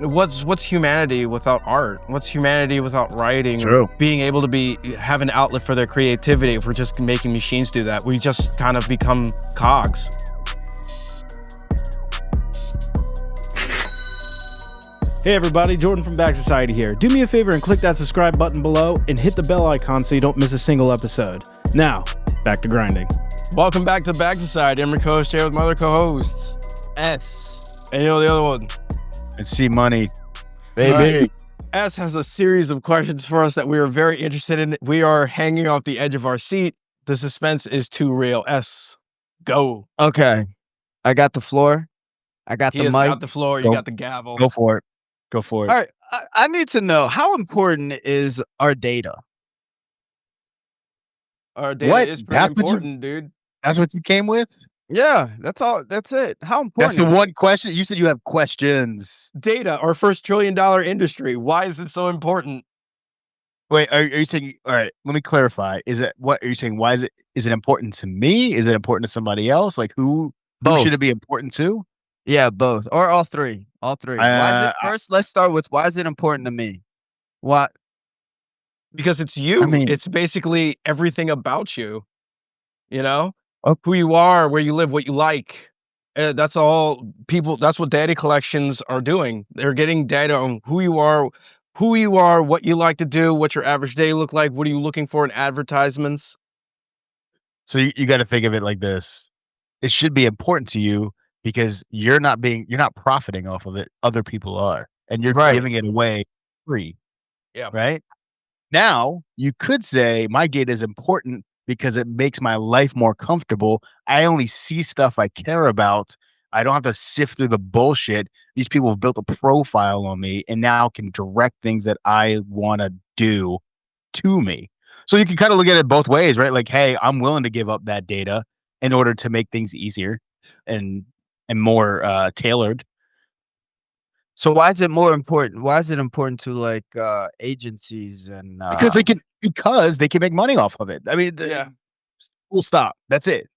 what's humanity without art? What's humanity without writing or True. being able to have an outlet for their creativity? If we're just making machines do that, we just kind of become cogs. Hey everybody, Jordan from Bag Society here. Do me a favor and click that subscribe button below and hit the bell icon so you don't miss a single episode. Now, back to grinding. Welcome back to Bag Society. I'm your co-host here with my other co-hosts, S. and you know the other one. And see money, baby. Right. S has a series of questions for us that we are very interested in. We are hanging off the edge of our seat. The suspense is too real. S, go. Okay. I got the floor. I got He the has mic. got the floor. You Go. got the gavel. Go for it. Go for it. All right. I need to know, how important is our data? Our data What? is pretty important, dude. That's what you came with? Yeah, that's all. That's it. How That's important? the one question. You said you have questions. Data, our first $1 trillion industry. Why is it so important? Wait, are you saying, all right, let me clarify. What are you saying? Why is it important to me? Is it important to somebody else? Like who Both. should it be important to? Yeah, both. Or all three. All three. Why is it first? Let's start with why is it important to me? What? Because it's you. I mean- It's basically everything about you. You know? Oh. Who you are, where you live, what you like. That's all people, that's what data collections are doing. They're getting data on who you are, what you like to do, what your average day look like, what are you looking for in advertisements. So you got to think of it like this. It should be important to you because you're not profiting off of it. Other people are, and you're Right. giving it away free. Yeah. Right. Now you could say my data is important because it makes my life more comfortable. I only see stuff I care about. I don't have to sift through the bullshit. These people have built a profile on me and now can direct things that I want to do to me. So you can kind of look at it both ways, right? Like, hey, I'm willing to give up that data in order to make things easier and more tailored. So why is it more important? Why is it important to like agencies and Because they can make money off of it. I mean, full stop. That's it.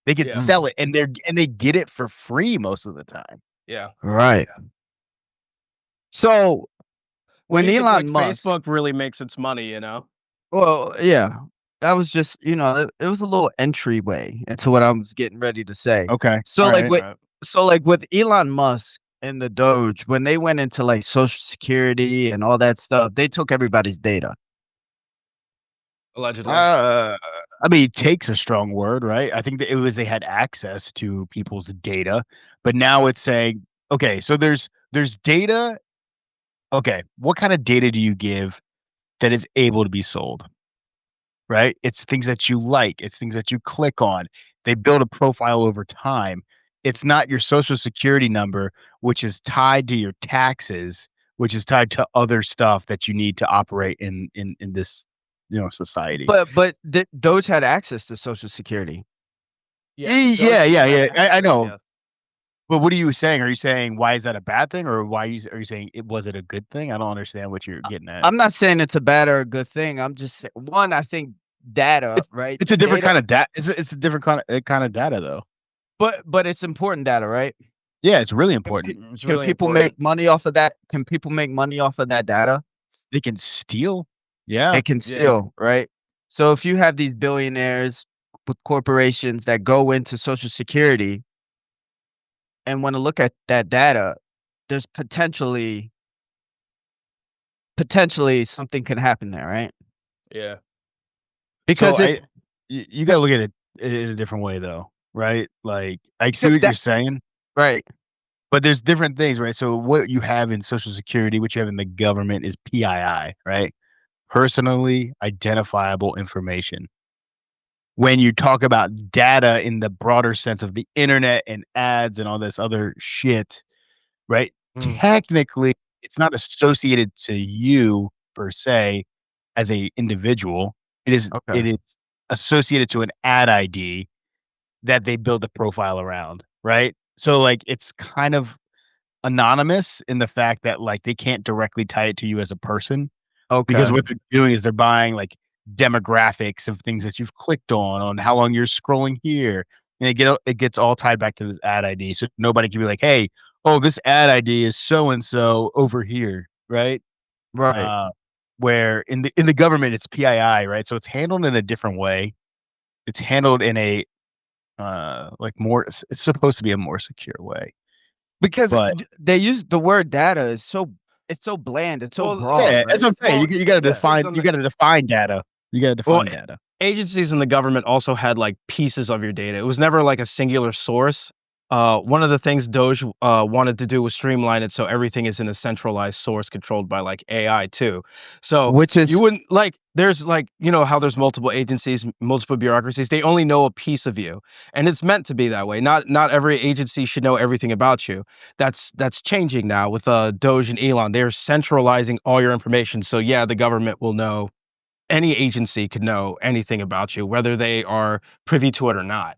They can Yeah. sell it, and they get it for free most of the time. Yeah. right. So when Elon Musk, Facebook really makes its money, you know? well, yeah, that was just it was a little entryway into what I was getting ready to say. Okay. So all like right. with Right. so like with Elon Musk and the Doge, when they went into like Social Security and all that stuff, they took everybody's data. Allegedly. I mean, takes a strong word, right? I think that they had access to people's data, but now it's saying, okay, so there's data. Okay, what kind of data do you give that is able to be sold? Right? It's things that you like. It's things that you click on. They build a profile over time. It's not your social security number, which is tied to your taxes, which is tied to other stuff that you need to operate in this, society. But Doge had access to Social Security. Yeah. I know. Yeah. But what are you saying? Are you saying why is that a bad thing, or are you saying was it a good thing? I don't understand what you're getting at. I'm not saying it's a bad or a good thing. I'm just one. I think data, right? It's a different Data- kind of data. It's a different kind of data, though. but it's important data, right? Yeah, it's really important. It's Can really people important. make money off of that? Can people make money off of that data? They can steal. Yeah, They can steal, right? So if you have these billionaires with corporations that go into Social Security and want to look at that data, there's potentially something can happen there, right? Yeah. Because So if, you got to look at it in a different way, though, right? Like I see Because what you're saying, right, but there's different things, right? So what you have in Social Security, what you have in the government, is PII, right? Personally identifiable information. When you talk about data in the broader sense of the internet and ads and all this other shit, right? Technically, it's not associated to you per se as a individual. It is associated to an ad ID that they build a profile around, right? So like it's kind of anonymous in the fact that like they can't directly tie it to you as a person. Because what they're doing is they're buying like demographics of things that you've clicked on how long you're scrolling here, and it gets all tied back to this ad ID. So nobody can be like, "Hey, oh, this ad ID is so and so over here, right? Right. Uh, where in the government it's PII, right? So it's handled in a different way. It's handled in a like more. It's supposed to be a more secure way, Because but they use the word data is it's so bland, it's so Well, broad, yeah, that's right? what I'm saying. Well, You gotta agencies define. on You the gotta define data. You gotta well, define data. agencies in the government also had like pieces of your data. It was never like a singular source. One of the things Doge wanted to do was streamline it so everything is in a centralized source controlled by like AI too. So Which you is wouldn't like there's like how there's multiple agencies, multiple bureaucracies. They only know a piece of you, and it's meant to be that way. Not every agency should know everything about you. That's changing now with Doge and Elon. They're centralizing all your information. So yeah, the government will know any agency could know anything about you, whether they are privy to it or not.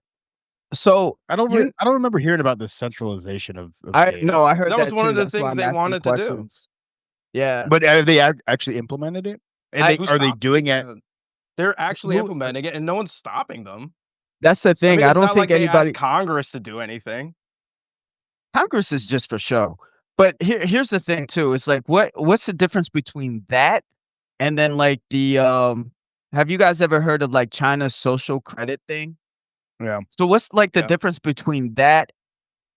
so you I don't remember hearing about the centralization of I data. no, I heard That was that one too. of the That's why things I'm they asking wanted to do. questions. Yeah. But have they actually implemented it? And I they Who are they stopped? doing it? They're actually who implementing it, and no one's stopping them. That's the I thing. mean, I it's don't not think like they asked anybody Congress to do anything. Congress is just for show. But here's the thing too. It's like what's the difference between that and then like the have you guys ever heard of like China's social credit thing? Yeah, So what's like the Yeah. difference between that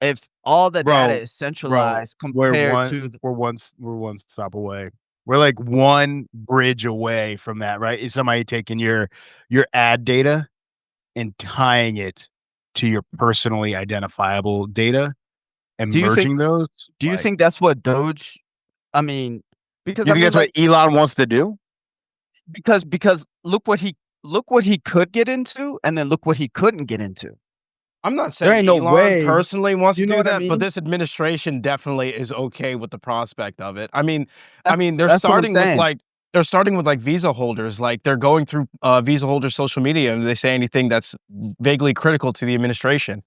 if all the data bro, is bro. centralized compared to We're one stop away. We're like one bridge away from that, right? Is somebody taking your ad data and tying it to your personally identifiable data and do you think merging those? do you Like, think that's what Doge I mean because you I think mean that's what like Elon wants to do? because look what he could get into and then look what he couldn't get into. I'm not There saying ain't no Elon way. personally wants to You know do what I that, but mean? this administration definitely is okay with the prospect of it. I mean, That's what I'm saying. they're starting with like visa holders, like they're going through visa holder social media, and they say anything that's vaguely critical to the administration.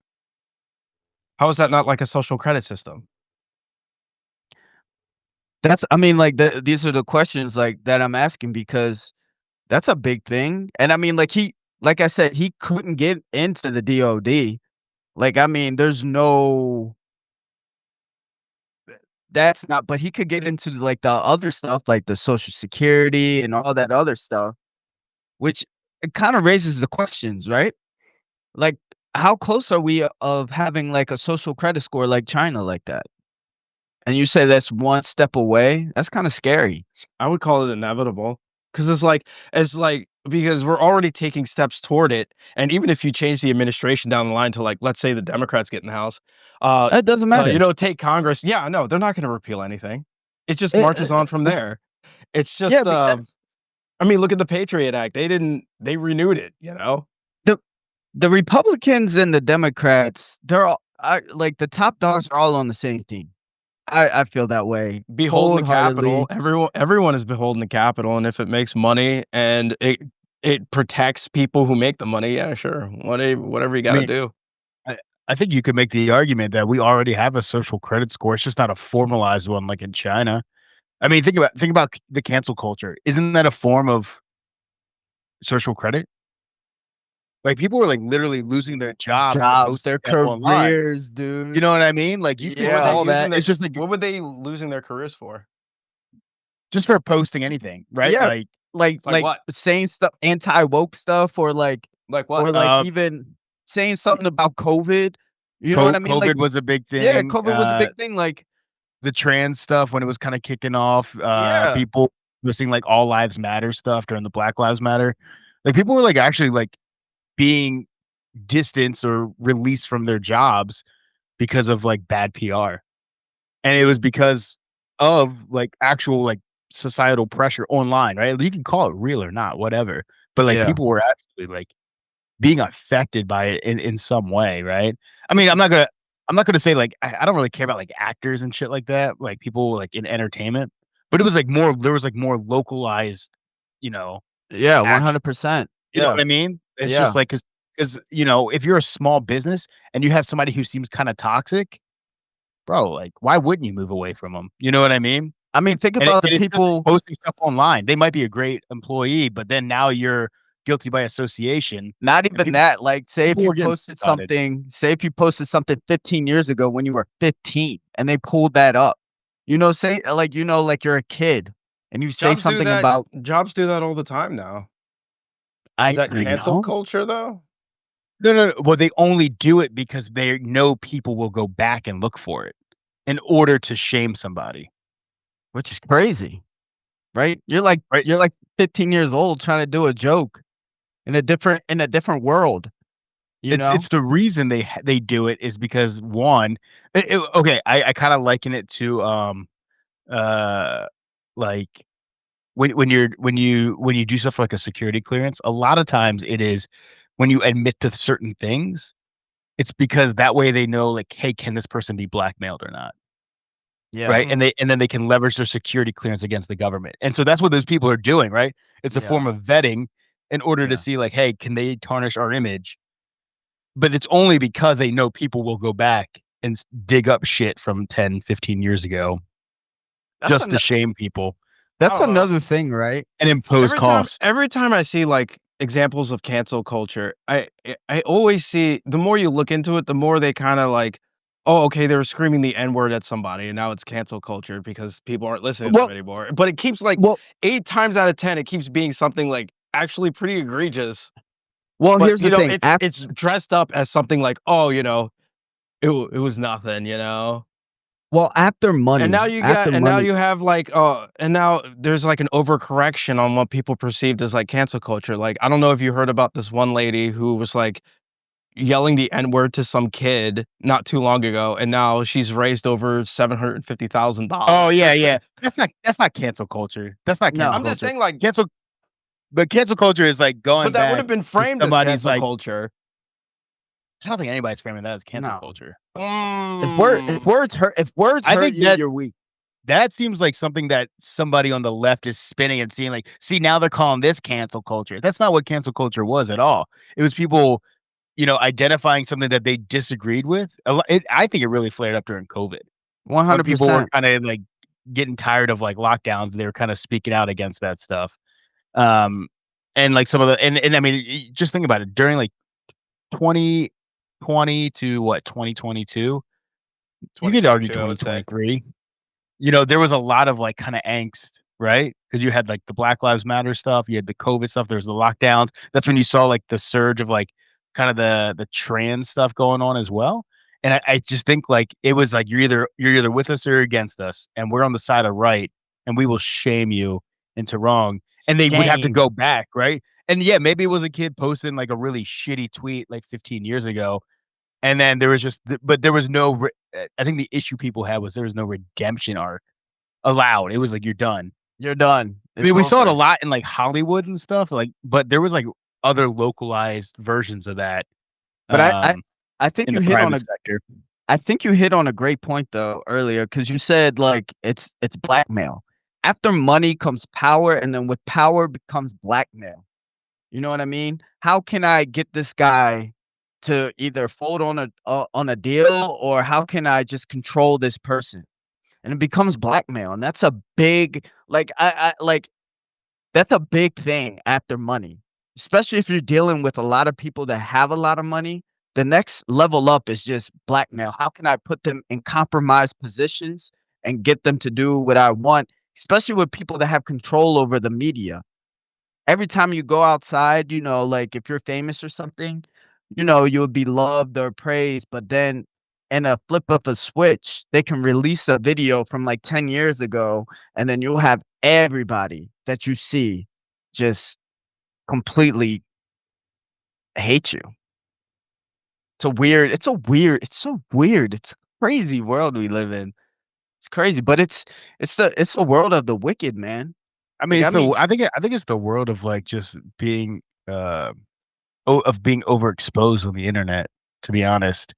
How is that not like a social credit system? That's I mean, like, these are the questions, like, that I'm asking because that's a big thing, and I mean, like I said, he couldn't get into the DOD. Like, I mean, there's no that's not but he could get into, like, the other stuff, like the Social Security and all that other stuff, which it kinda raises the questions, right? Like, how close are we of having, like, a social credit score like China like that? And you say that's one step away? That's kinda scary. I would call it inevitable because it's like because we're already taking steps toward it, and even if you change the administration down the line to like, let's say the Democrats get in the House, It doesn't matter. take Congress. Yeah, no, they're not going to repeal anything. It just Eh, marches on from there. It's yeah, just, I mean, look at the Patriot Act. They renewed it. the the Republicans and the Democrats, they're all like, the top dogs are all on the same team. I feel that way Beholden to capital. wholeheartedly. Everyone is beholden to capital, and if it makes money and it protects people who make the money, yeah, sure, whatever you I got to mean, do. I I think you could make the argument that we already have a social credit score. It's just not a formalized one like in China. I mean, think about the cancel culture. Isn't that a form of social credit? Like people were like literally losing their jobs for Jobs, posting their that online. careers, You dude. know what I mean? Like you What could were they Yeah. call using that. their It's just like what were they losing their careers for? just for posting anything, right? Yeah, Like what? saying stuff anti-woke stuff Like what? or, like, even saying something about COVID. You know what I mean? Like COVID was a big yeah, thing. COVID was a big thing, like The trans stuff when it was kind of kicking off. yeah. People posting like all lives matter stuff during the Black Lives Matter. Like people were like actually like being distanced or released from their jobs because of like bad PR. And it was because of like actual like societal pressure online, right? You can call it real or not, whatever. But like Yeah. people were actually like being affected by it in some way, right? I mean, I'm not gonna say like I don't really care about like actors and shit like that, like people like in entertainment, but it was like more there was like more localized, you know, Yeah, action. 100%. You know Yeah. what I mean? It's Yeah. just like because you know, if you're a small business and you have somebody who seems kind of toxic, bro, like why wouldn't you move away from them? You know what I mean? I mean, think And about the it's just like people posting stuff online. They might be a great employee, but then now you're guilty by association. Not even people- that. Like, say if people you were getting posted started. something, say if you posted something 15 years ago when you were 15, and they pulled that up. Say like like you're a kid, and you say Jobs do something that. about Jobs do that all the time now. Is that I cancel know, culture though? No. Well, they only do it because they know people will go back and look for it in order to shame somebody, which is crazy, right? right? You're like 15 years old trying to do a joke in a different world. You know? It's the reason they do it is because one, okay, I kind of liken it to like when you do stuff like a security clearance, a lot of times it is when you admit to certain things, it's because that way they know like, hey, can this person be blackmailed or not? Yeah. Right. And then they can leverage their security clearance against the government. And so that's what those people are doing, right? It's a Yeah. form of vetting in order to Yeah. see like, hey, can they tarnish our image? But it's only because they know people will go back and dig up shit from 10, 15 years ago That's just to ano shame people I that's don't know. another thing, right? and impose cost. Every time I see like examples of cancel culture, I always see the more you look into it, the more they kind of like, oh, okay, they were screaming the N word at somebody, and now it's cancel culture because people aren't listening to them Well anymore. But it keeps like well 8 times out of 10, it keeps being something like actually pretty egregious. well, But here's the thing, it's dressed up as something like, oh, it was nothing, after And money now you after got and now money you have, like, and now there's, like, an overcorrection on what people perceived as, like, cancel culture. Like, I don't know if you heard about this one lady who was, like, yelling the N-word to some kid not too long ago, and now she's raised over Oh $750,000. yeah. That's not cancel culture. That's not cancel No. I'm just culture. saying, like, Cancel but cancel culture is like but going that would back have been to framed as somebody's cancel like culture. I don't think anybody's framing that as cancel No. culture. Mm. If words I hurt think you, that you're weak. that seems like something that somebody on the left is spinning and seeing like, see, now they're calling this cancel culture. That's not what cancel culture was at all. It was people, identifying something that they disagreed with. I think it really flared up during COVID when people were 100%. kind of like getting tired of like lockdowns. They were kind of speaking out against that stuff. Um, and like some of the, and I mean, just think about it during like 2020 to what, 2022, you could argue 2022, I would say. 2023. There was a lot of like kind of angst, right? Because you had like the Black Lives Matter stuff, you had the COVID stuff, there was the lockdowns. That's when you saw like the surge of like kind of the trans stuff going on as well. And I just think like it was like you're either with us or against us, and we're on the side of right, and we will shame you into wrong. And they would have to Shame. go back, right? And yeah, maybe it was a kid posting like a really shitty tweet like 15 years ago, and then there was but there was no. I think the issue people had was there was no redemption arc allowed. It was like you're done. You're done. I mean, It's we saw it a over. lot in like Hollywood and stuff, like, but there was like other localized versions of that But um, I think in you the hit on private a sector. I think you hit on a great point though earlier because you said like it's blackmail. After money comes power, and then with power becomes blackmail. You know what I mean? How can I get this guy to either fold on a deal, or how can I just control this person? And it becomes blackmail, and that's a big that's a big thing after money, especially if you're dealing with a lot of people that have a lot of money. The next level up is just blackmail. How can I put them in compromised positions and get them to do what I want, especially with people that have control over the media? Every time you go outside, like if you're famous or something, you'll be loved or praised, but then in a flip of a switch, they can release a video from like 10 years ago, and then you'll have everybody that you see just completely hate you. It's so weird. It's a crazy world we live in. It's crazy, but it's the world of the wicked, man. I mean, Like, I mean, I think it's the world of like just being uh being overexposed on the internet. To be honest,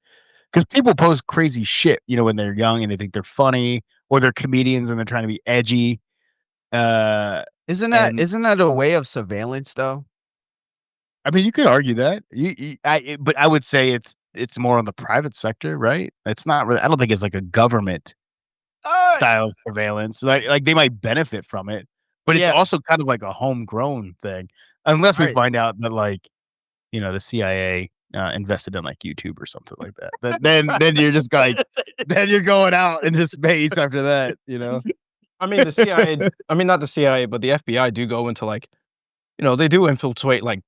because people post crazy shit, when they're young and they think they're funny, or they're comedians and they're trying to be edgy. Uh, isn't that and isn't that a way of surveillance though? I mean, you could argue that. But I would say it's more on the private sector, right? It's not really. I don't think it's like a government Uh, style of surveillance. Like they might benefit from it, But it's Yeah. also kind of like a homegrown thing, unless we Right. find out that, like, the CIA invested in like YouTube or something like that. Then you're just like, then you're going out into space after that. I mean, the CIA. I mean, not the CIA, but the FBI do go into like, they do infiltrate like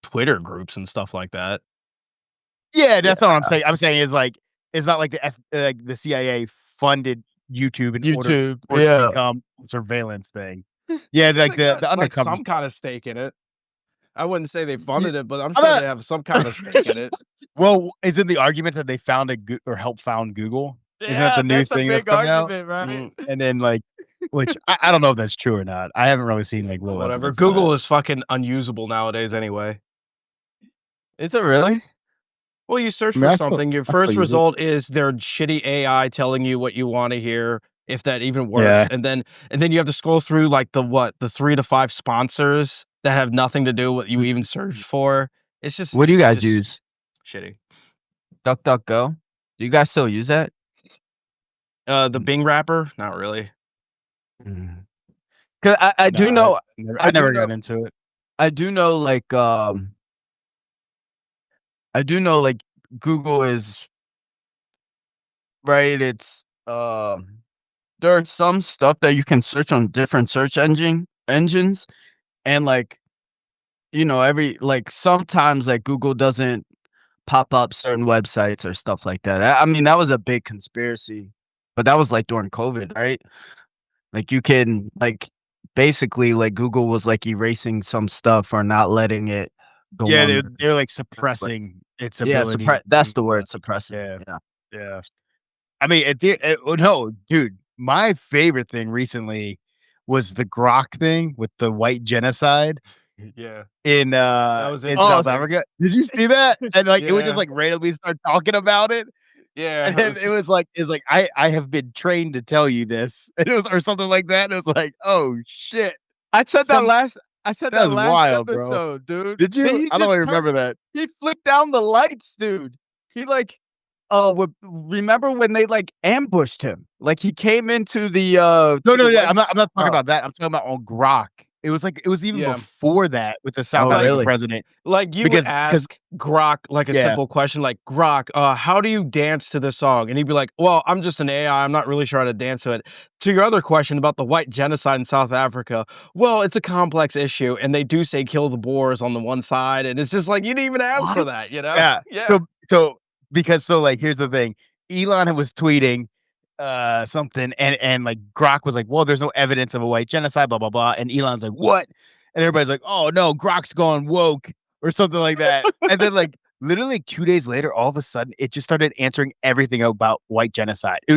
Twitter groups and stuff like that. Yeah, Yeah. that's all I'm saying. I'm saying is like it's not like the CIA funded YouTube in order YouTube. for it to Yeah. become a surveillance thing. Yeah, They like got the like undercover. some kind of stake in it. I wouldn't say they Yeah, funded it, but I'm I'm sure not. they have some kind of stake in it. Well, isn't the argument that they found or helped found Google? Isn't that Yeah, the new that's a thing that's big coming out? argument, right? Mm, And then like, which I don't know if that's true or not. I haven't really seen like real whatever. evidence of Google that. is fucking unusable nowadays anyway. Is it really? Well, you search I mean, for something, your I still first use it. result is their shitty AI telling you what you want to hear, if that even works. Yeah. And then you have to scroll through like the 3 to 5 sponsors that have nothing to do with what you even searched for. It's just What do you it's guys just use? shitty. DuckDuckGo? Do you guys still use that? The Bing wrapper, not really. Because I No, do know I do never know got into it. I do know like Google is right. It's there's some stuff that you can search on different search engines, and like every like sometimes like Google doesn't pop up certain websites or stuff like that. I mean that was a big conspiracy, but that was like during COVID, right? Like you can like basically like Google was like erasing some stuff or not letting it go Yeah, on they're like but suppressing its yeah, ability to that's do the word, stuff. suppressing. Yeah, Yeah. yeah. I mean, no, dude. My favorite thing recently was the Grok thing with the white genocide Yeah. in That was South interesting. Africa. Did you see that? And like it would just Yeah. like randomly start talking about it. Yeah. And then it was like I have been trained to tell you this. And it was or something like that. And it was like, oh shit. I said that Some last I said that that was last wild, bro. episode, dude. Did you? He I don't just even turned remember that. he flicked down the lights, dude. He like remember when they like ambushed him? Like he came into the No, to no, the yeah. White I'm not talking Oh, about that. I'm talking about on Grok. It was even Yeah. before that with the South oh African really? president. Like you would Because ask Grok like a yeah. simple question like, Grok, how do you dance to this song? And he'd be like, well, I'm just an AI. I'm not really sure how to dance to it. To your other question about the white genocide in South Africa, well, it's a complex issue. And they do say kill the Boers on the one side. And it's just like, you didn't even answer What? that, you know? Yeah. Yeah. So like here's the thing. Elon was tweeting something and like Grok was like, well, there's no evidence of a white genocide, blah blah blah. And Elon's like, what? And everybody's like, oh no, Grok's gone woke or something like that. And then like literally 2 days later, all of a sudden it just started answering everything about white genocide. It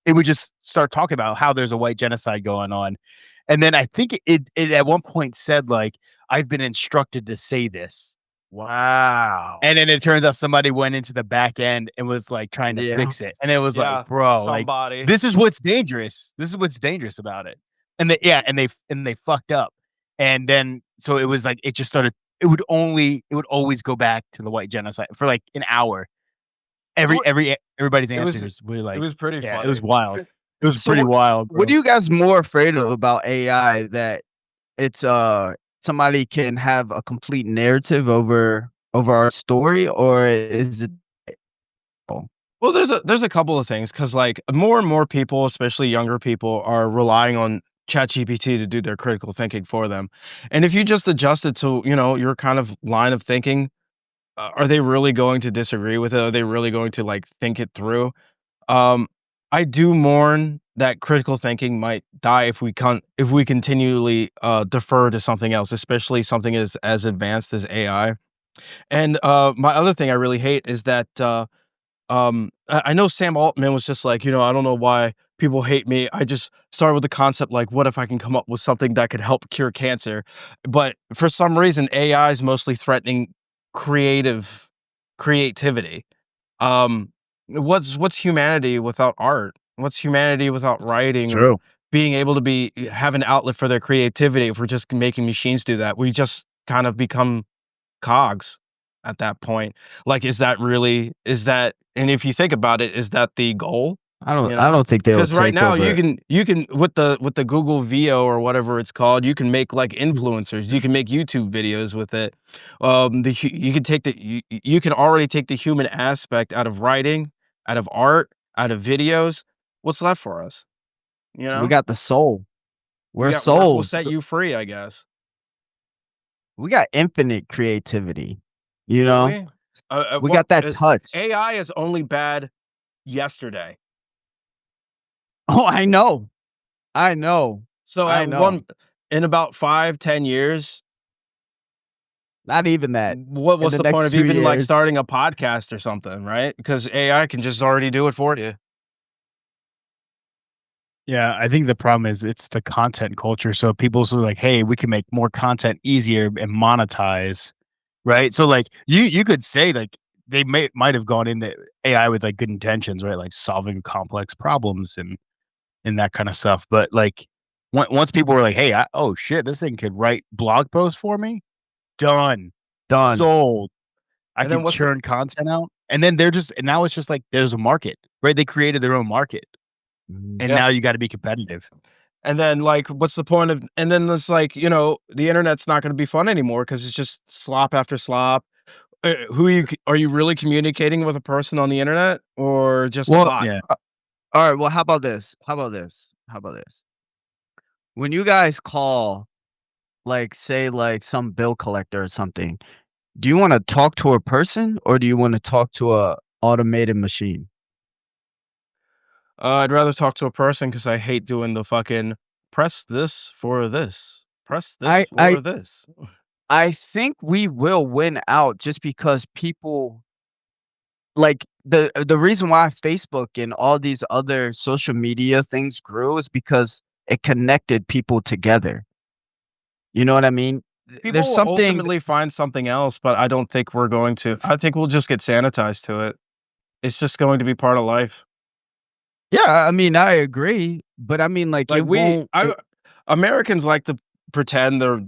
would just start talking about how there's a white genocide going on. And then I think it at one point said like, I've been instructed to say this. Wow. And then it turns out somebody went into the back end and was like trying to Yeah. fix it. And it was Yeah. like, bro, like Somebody. this is what's dangerous. This is what's dangerous about it. And they fucked up. And then so it was like it just started it would always go back to the white genocide for like an hour. Everybody's It was answers were like it was pretty yeah, funny. it was wild. It was So pretty wild, bro. what are you guys more afraid of about AI that it's somebody can have a complete narrative over our story, or is it Well, there's a couple of things because like more and more people, especially younger people, are relying on ChatGPT to do their critical thinking for them. And if you just adjust it to your kind of line of thinking, are they really going to disagree with it? Are they really going to like think it through? Um, I do mourn that critical thinking might die if we continually defer to something else, especially something as advanced as AI. And my other thing I really hate is that. I know Sam Altman was just like, I don't know why people hate me. I just started with the concept like, what if I can come up with something that could help cure cancer? But for some reason, AI is mostly threatening creativity. What's humanity without art? What's humanity without writing or true? being able to have an outlet for their creativity? If we're just making machines do that, we just kind of become cogs at that point. Like, is that and if you think about it, is that the goal? You I know, don't think they'll because right take now over. you can with the Google VO or whatever it's called, you can make like Mhm. influencers. You can make YouTube videos with it. You can take you can already take the human aspect out of writing, out of art, out of videos. What's left for us? You We know, got the soul. we We're got work will souls. set you free, I guess. We got infinite creativity, you Do know? we? We got that touch. AI is only bad yesterday. Oh, I know. I know. So I at know. one in about 5, 10 years, Not even that. In what's the the point next of 2 even like years. starting a podcast or something, right? Because AI can just already do it for you. Yeah, I think the problem is it's the content culture. So people sort of like, hey, we can make more content easier and monetize, right? So like you could say like they might have gone into AI with like good intentions, right? Like solving complex problems and that kind of stuff. But like once people were like, hey, oh shit, this thing could write blog posts for me, done, Done. sold. I And then can what's the churn content out, and then they're just and now it's just like there's a market, right? They created their own market, Mhm. and yeah. now you got to be competitive. And then like what's the point of and then it's like, the internet's not gonna be fun anymore because it's just slop after slop. Who are you really communicating with a person on the internet or just a Well, bot? Yeah. alright, well, how about this? How about this? How about this? When you guys call, like, say, like, some bill collector or something, do you wanna talk to a person or do you wanna talk to a automated machine? I'd rather talk to a person because I hate doing the fucking press this for this, press this I I for this. I think we will win out just because people like, the reason why Facebook and all these other social media things grew is because it connected people together. You know what I mean? People There's will something ultimately find something else, but I don't think we're going to. I think we'll just get sanitized to it. It's just going to be part of life. Yeah, I mean, I agree, but I mean, like, Like it won't it Americans like to pretend they're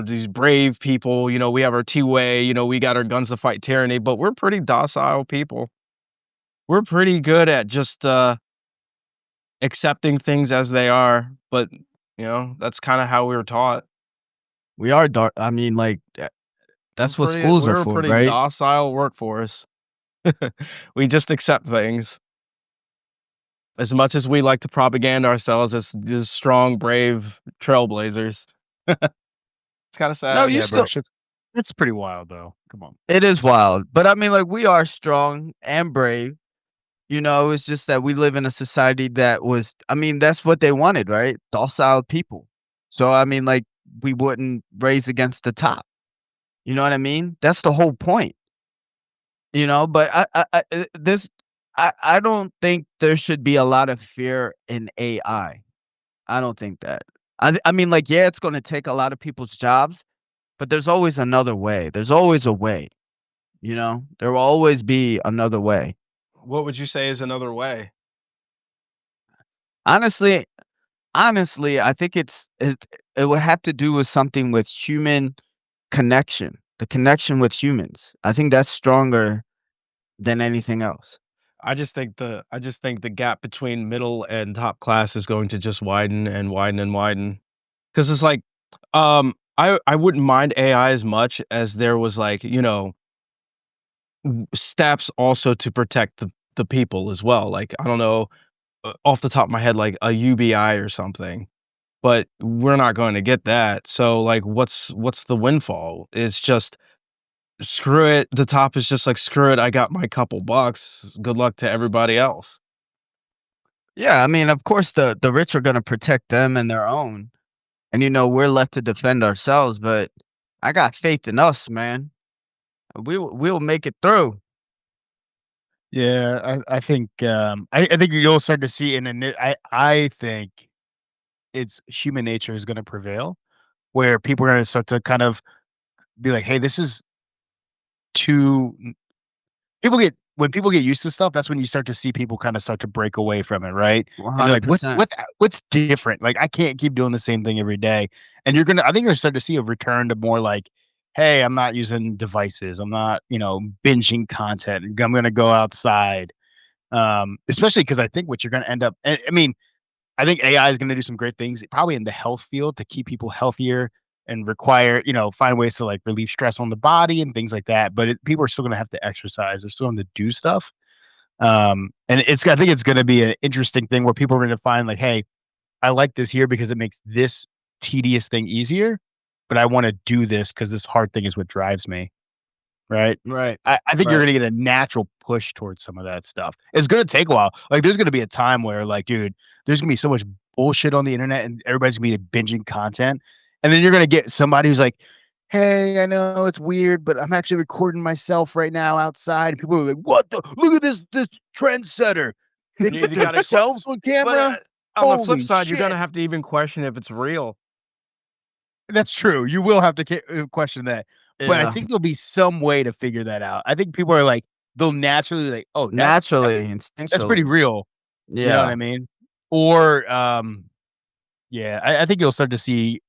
these brave people. We have our two-way. We got our guns to fight tyranny, but we're pretty docile people. We're pretty good at just accepting things as they are. But that's kind of how we were taught. we are dark I mean, like, that's what schools are We're a for, pretty right? docile workforce. We just accept things. As much as we like to propaganda ourselves as these strong, brave trailblazers. It's kinda No, sad. you Yeah, bro. still Shit, it's pretty wild though. Come on. it is wild, but I mean, like, we are strong and brave, it's just that we live in a society that was I mean, that's what they wanted, right? Docile people. So, I mean, like, we wouldn't raise against the top, you know what I mean? That's the whole point, but this I don't think there should be a lot of fear in AI. I don't think that. I mean, like, yeah, it's gonna take a lot of people's jobs, but there's always another way. There's always a way, you know? There will always be another way. What would you say is another way? Honestly honestly, I think it would have to do with something with human connection, the connection with humans. I think that's stronger than anything else. I just think the gap between middle and top class is going to just widen and widen and widen. Because it's like, I wouldn't mind AI as much as there was like, steps also to protect the people as well. Like, I don't know, off the top of my head, like a UBI or something. But we're not going to get that. So like what's the windfall? It's just screw it. The top is just like screw it. I got my couple bucks. Good luck to everybody else. Yeah, I mean, of course, the rich are gonna protect them and their own, and, we're left to defend ourselves, but I got faith in us, man. We'll make it through. Yeah, I think I think you'll start to see I think it's human nature is going to prevail, where people are going to start to kind of be like, hey, this is too. People get when people get used to stuff, that's when you start to see people kind of start to break away from it, right? And they're like, 100%. what's different? Like, I can't keep doing the same thing every day. And I think you're gonna start to see a return to more like, hey, I'm not using devices. I'm not, binging content. I'm gonna go outside. Especially because I think what you're going to end up, I mean, I think AI is going to do some great things, probably in the health field to keep people healthier and require, find ways to like relieve stress on the body and things like that. But people are still going to have to exercise. They're still going to do stuff. And I think it's going to be an interesting thing where people are going to find like, hey, I like this here because it makes this tedious thing easier, but I want to do this because this hard thing is what drives me. Right. Right. I think you're Right. going to get a natural push towards some of that stuff. It's going to take a while. Like, there's going to be a time where, like, dude, there's going to be so much bullshit on the internet and everybody's going to be binging content. And then you're going to get somebody who's like, hey, I know it's weird, but I'm actually recording myself right now outside. People are like, what the? Look at this trendsetter. They You put gotta que themselves on but, camera. on the flip Holy side, you're gonna shit. have to even question if it's real. That's true. You will have to question that. But I Yeah. think there'll be some way to figure that out. I think people are like, they'll naturally like, oh, Naturally, that's pretty instinctually. real. You know what Yeah. I mean? Or yeah, I think you'll start to see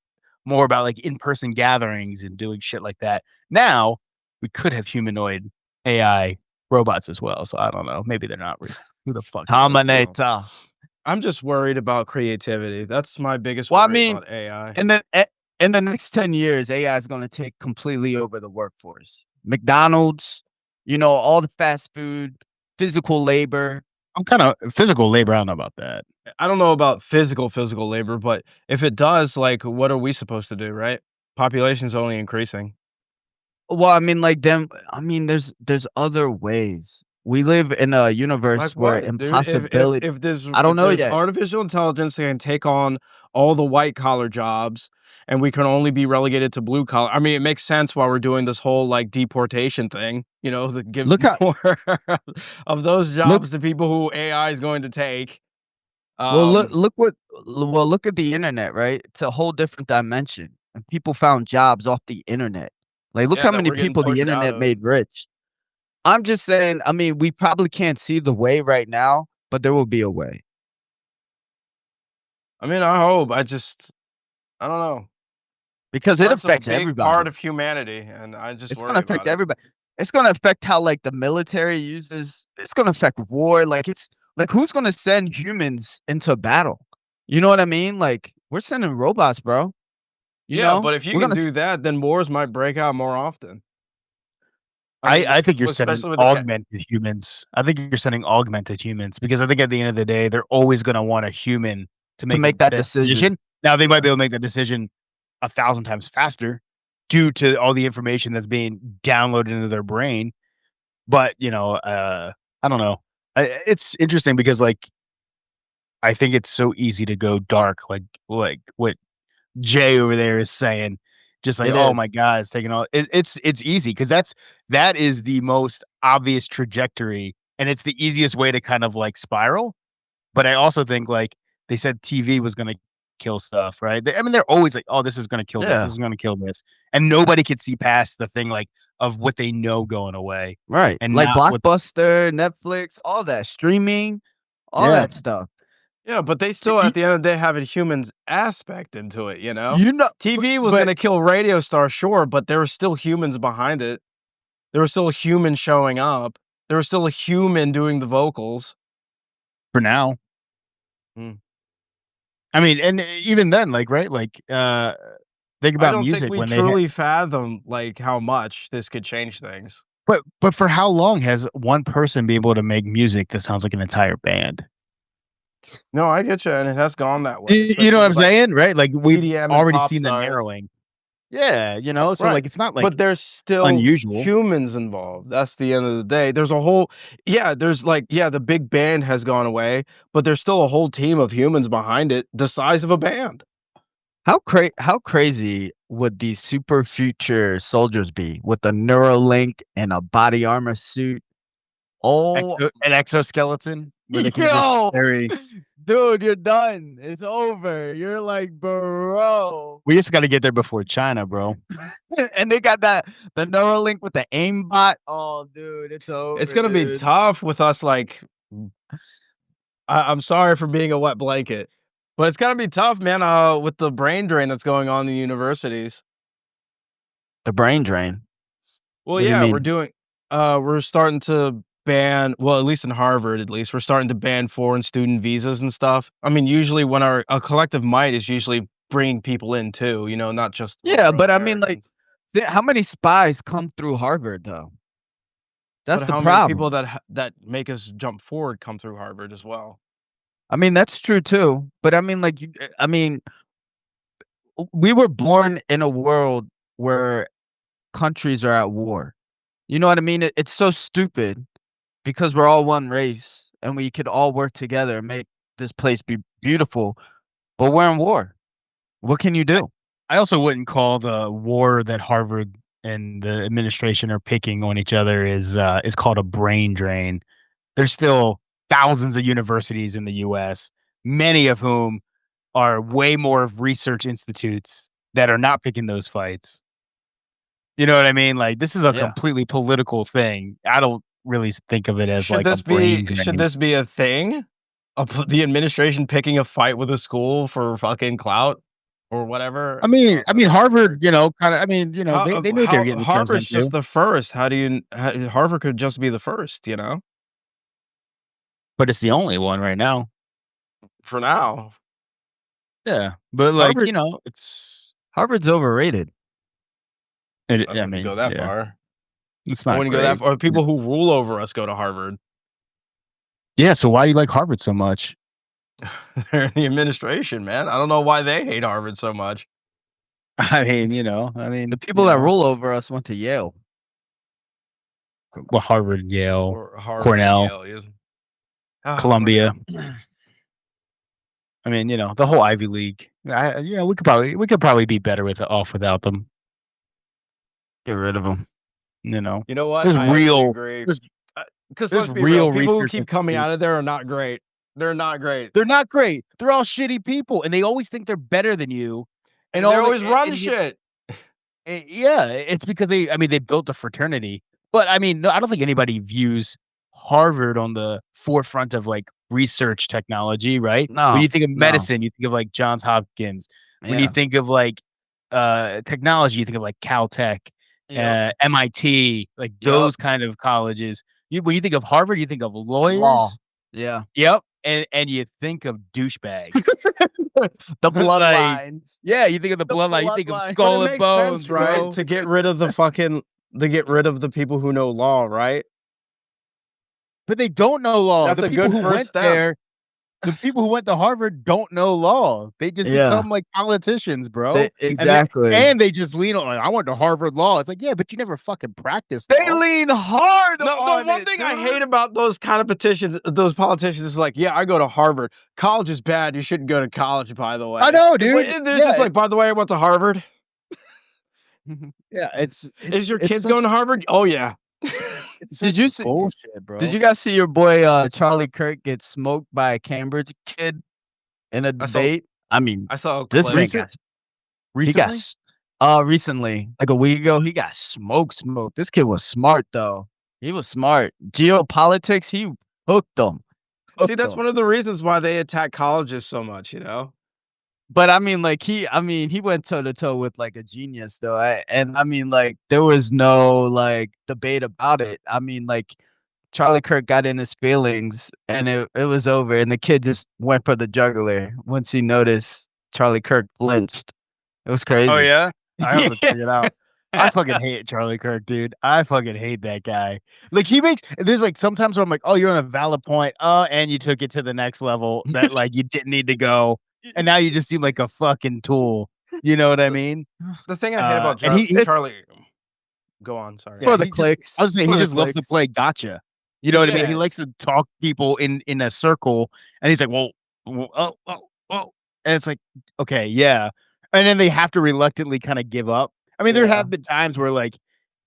more about like in-person gatherings and doing shit like that. Now, we could have humanoid AI robots as well. So I don't know. Maybe they're not real. Who the fuck knows? Terminator. I'm just worried about creativity. That's my biggest Well, I worry mean, about AI. in the next 10 years, AI is gonna take completely over the workforce. McDonald's, all the fast food, physical labor. I'm kind of physical labor. I don't know about that. I don't know about physical labor, but if it does, like, what are we supposed to do, right? Population's only increasing. Well, I mean, like, there's other ways. We live in a Like universe where what, dude? If impossibility. if there's I don't if know there's yet. artificial intelligence that can take on all the white collar jobs and we can only be relegated to blue collar, I mean, it makes sense why we're doing this whole like deportation thing, to give Look how more of those look jobs to people who AI is going to take. well, look Um, look what well, look at the internet, right? It's a whole different dimension, and people found jobs off the internet. Like, look yeah, how that many we're getting people the pushed out internet of. made rich. I'm just saying, I mean, we probably can't see the way right now, but there will be a way I mean, I hope. I don't know. because it That's a affects big part everybody. of humanity, and I just It's gonna worry affect about it. everybody. It's gonna affect how, like, the military uses it's gonna affect war, like, it's like, who's gonna send humans into battle? You know what I mean? Like, we're sending robots, bro, Yeah, but if you We're can gonna do that, then wars might break out more often. I I mean, think you're sending especially with the augmented humans. I think you're sending augmented humans because I think at the end of the day, they're always going to want a human to to make make that that decision. decision. Now they might yeah. be able to make that decision 1,000 times faster due to all the information that's being downloaded into their brain. But I don't know. It's interesting because like I think it's so easy to go dark, like what Jay over there is saying, just like, It "Oh my is. god, it's taking all." It's easy because that is the most obvious trajectory, and it's the easiest way to kind of like spiral. But I also think like they said TV was gonna kill stuff, right? I mean, they're always like, "Oh, this is gonna kill this. This Yeah, is gonna kill this," and nobody could see past the thing like of what they know going away, right. and Like not what. Blockbuster, Netflix, all that, streaming, all Yeah, that stuff. Yeah, but they So, still, at the end of the day, have a human's aspect into it, you know? you know TV was but gonna kill radio stars, sure, but there were still humans behind it. There was still a human showing up. There was still a human doing the vocals. for now. Mm. I mean, and even then, like, right, like, think I about don't think music we when they truly fathom, like, how much this could change things. but for how long has one person been able to make music that sounds like an entire band? No, I get you, and it has gone that way, You know especially what I'm with, like, saying? Right? Like, we've EDM and already pop seen the stars. narrowing. Yeah, so, Right. like, it's not, But like, there's still unusual. humans involved. That's the end of the day. There's a whole there's like the big band has gone away, but there's still a whole team of humans behind it, the size of a band. how crazy would these super future soldiers be with a Neuralink and a body armor suit? Oh, An exoskeleton where they can just yo, carry. dude, you're done. It's over. You're like, bro. We just gotta get there before China, bro. And they got the Neuralink with the aimbot. Oh, dude, it's It's over, gonna be dude. tough with us, like I'm sorry for being a wet blanket, but it's gonna be tough, man, with the brain drain that's going on in the universities. The brain drain. Well, What do you yeah, mean? we're starting to ban, well, at least in Harvard, at least we're starting to ban foreign student visas and stuff. I mean, usually when a collective might is usually bringing people in too, you know, not just Yeah, homegrown but I mean, like, Americans. how many spies come through Harvard though? But That's the how many people problem. that make us jump forward come through Harvard as well? I mean, that's true too. But I mean, like, I mean, we were born in a world where countries are at war. You know what I mean? It's so stupid because we're all one race and we could all work together and make this place be beautiful, but we're in war. What can you do? I also wouldn't call the war that Harvard and the administration are picking on each other is called a brain drain. There's still thousands of universities in the US, many of whom are way more of research institutes that are not picking those fights. You know what I mean? Like, this is a Yeah. completely political thing. I don't really think of it as Should like a this be brain should drain. this be a thing? Of the administration picking a fight with a school for fucking clout or whatever? I mean, Harvard, kinda they knew what they were How getting themselves Harvard's into, just the first. How do you Harvard could just be the first, you know, but it's the only one right now. for now. Yeah, but, like, Harvard Harvard's overrated. I I wouldn't go mean, that yeah, far. it's I not wouldn't go that great. far. The people who rule over us go to Harvard. Yeah, so why do you like Harvard so much? They're in the administration, man. I don't know why they hate Harvard so much. The people that rule over us went to Yale. Well, Harvard, Yale, Or Harvard and Cornell, Yale. Yes. Ah, Columbia. Cornell. I mean, the whole Ivy League. We could probably be better off without them. Get rid of them. You know, You know what? there's I actually real, agree. there's Because there's let's be real, real people who research keep coming out institutes. of there are not great. They're not great. They're not great. They're all shitty people, and they always think they're better than you. And They're all the always run and shit. yeah, it's because they built a fraternity. But I mean, no, I don't think anybody views Harvard on the forefront of like research technology, right? When No, you think of no. medicine, you think of like Johns Hopkins. When you Yeah. think of like technology, you think of like Caltech, Yep. MIT, like Yep. those kind of colleges. When you think of Harvard, you think of Law. lawyers. Yeah. Yep, and you think of douchebags. The Like, bloodlines. yeah, you think of the The bloodline, you think of bloodline. But skull it and makes bones, sense, right? bro. To get rid of the fucking to get rid of the people who know law, right? But they don't know law. That's The a people good who first went step. there, the people who went to Harvard don't know law. They just Yeah. become like politicians, bro. They exactly. And they just lean on like, I went to Harvard law. It's like, yeah, but you never fucking practiced They law. lean hard No, on one it, thing I dude. hate about those kind of petitions, those politicians, is like, yeah, I go to Harvard. College is bad. You shouldn't go to college, by the way. I know, It's dude. like, they're Yeah, just like, by the way, I went to Harvard. yeah, Is your it's kids such- going to Harvard? Oh yeah. it's Did such you see- bullshit, bro? Did you guys see your boy Charlie Kirk get smoked by a Cambridge kid in a I saw- debate? I mean, I saw a this clip. man recent- got recently? he got recently, like a week ago, he got smoked. This kid was smart though. He was smart. Geopolitics, he hooked him. See, that's one of the reasons why they attack colleges so much, you know? But I mean, like he went toe to toe with like a genius though. And I mean, like there was no like debate about it. I mean, like Charlie Kirk got in his feelings and it was over. And the kid just went for the jugular once he noticed Charlie Kirk flinched. It was crazy. Oh yeah, I have to check it out. I Yeah. fucking hate Charlie Kirk, dude. I fucking hate that guy. Like there's like sometimes where I'm like, oh, you're on a valid point. And you took it to the next level that like you didn't need to go. And now you just seem like a fucking tool. You know what I mean? The thing I hate about and he's- Charlie. Go on, sorry. Yeah, For the he just- clicks. I was saying he For the just loves to clicks. play gotcha. You know what I mean? He Yes. likes to talk people in a circle, and he's like, well, and it's like, okay, yeah. And then they have to reluctantly kind of give up. I mean, there Yeah. have been times where like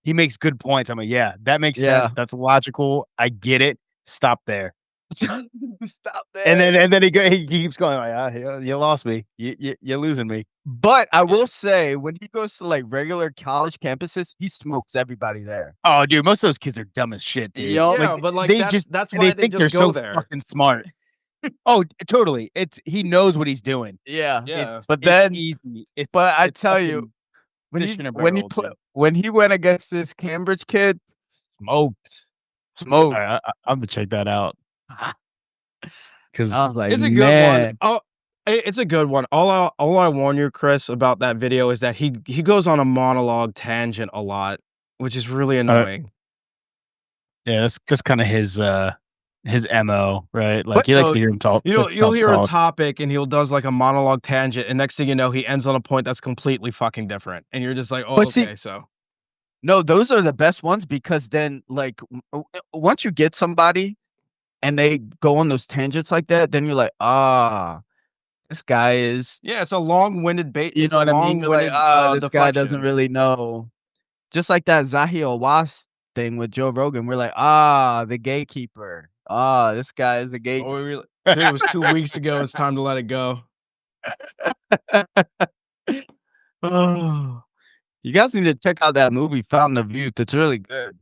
he makes good points. I'm like, yeah, that makes Yeah. sense. That's logical. I get it. Stop there. Stop there. And then he keeps going. Like, you lost me. You're losing me. But I will say, when he goes to like regular college campuses, he smokes everybody there. Oh, dude, most of those kids are dumb as shit, dude. Yup. Yeah, but like they that's and why they they think just they're go so there. fucking smart. Oh, totally. He knows what he's doing. Yeah. Yeah. But It's then, easy. but I It's tell you, fucking fish in a when barrel, dude. when he went against this Cambridge kid, smoked. Smoke. I'm gonna check that out. I Because was like, It's a good one. man. Oh, it's a good one. All I warn you, Chris, about that video is that he goes on a monologue tangent a lot, which is really annoying. yeah, that's kind of his MO, right? Like But he likes so to hear him talk. you'll hear a Talk. topic and he'll does like a monologue tangent, and next thing you know, he ends on a point that's completely fucking different, and you're just like, oh, But see- okay, so No, those are the best ones because then, like, once you get somebody and they go on those tangents like that, then you're like, ah, this guy is, yeah, it's a long-winded bait. you It's know a what I mean? You're like, long-winded this guy doesn't deflection. really know. Just like that Zahir Was thing with Joe Rogan. We're like, the gatekeeper. This guy is the gate. Oh, dude, it was 2 weeks ago. It's time to let it go. Oh, you guys need to check out that movie, Fountain of Youth. It's really good.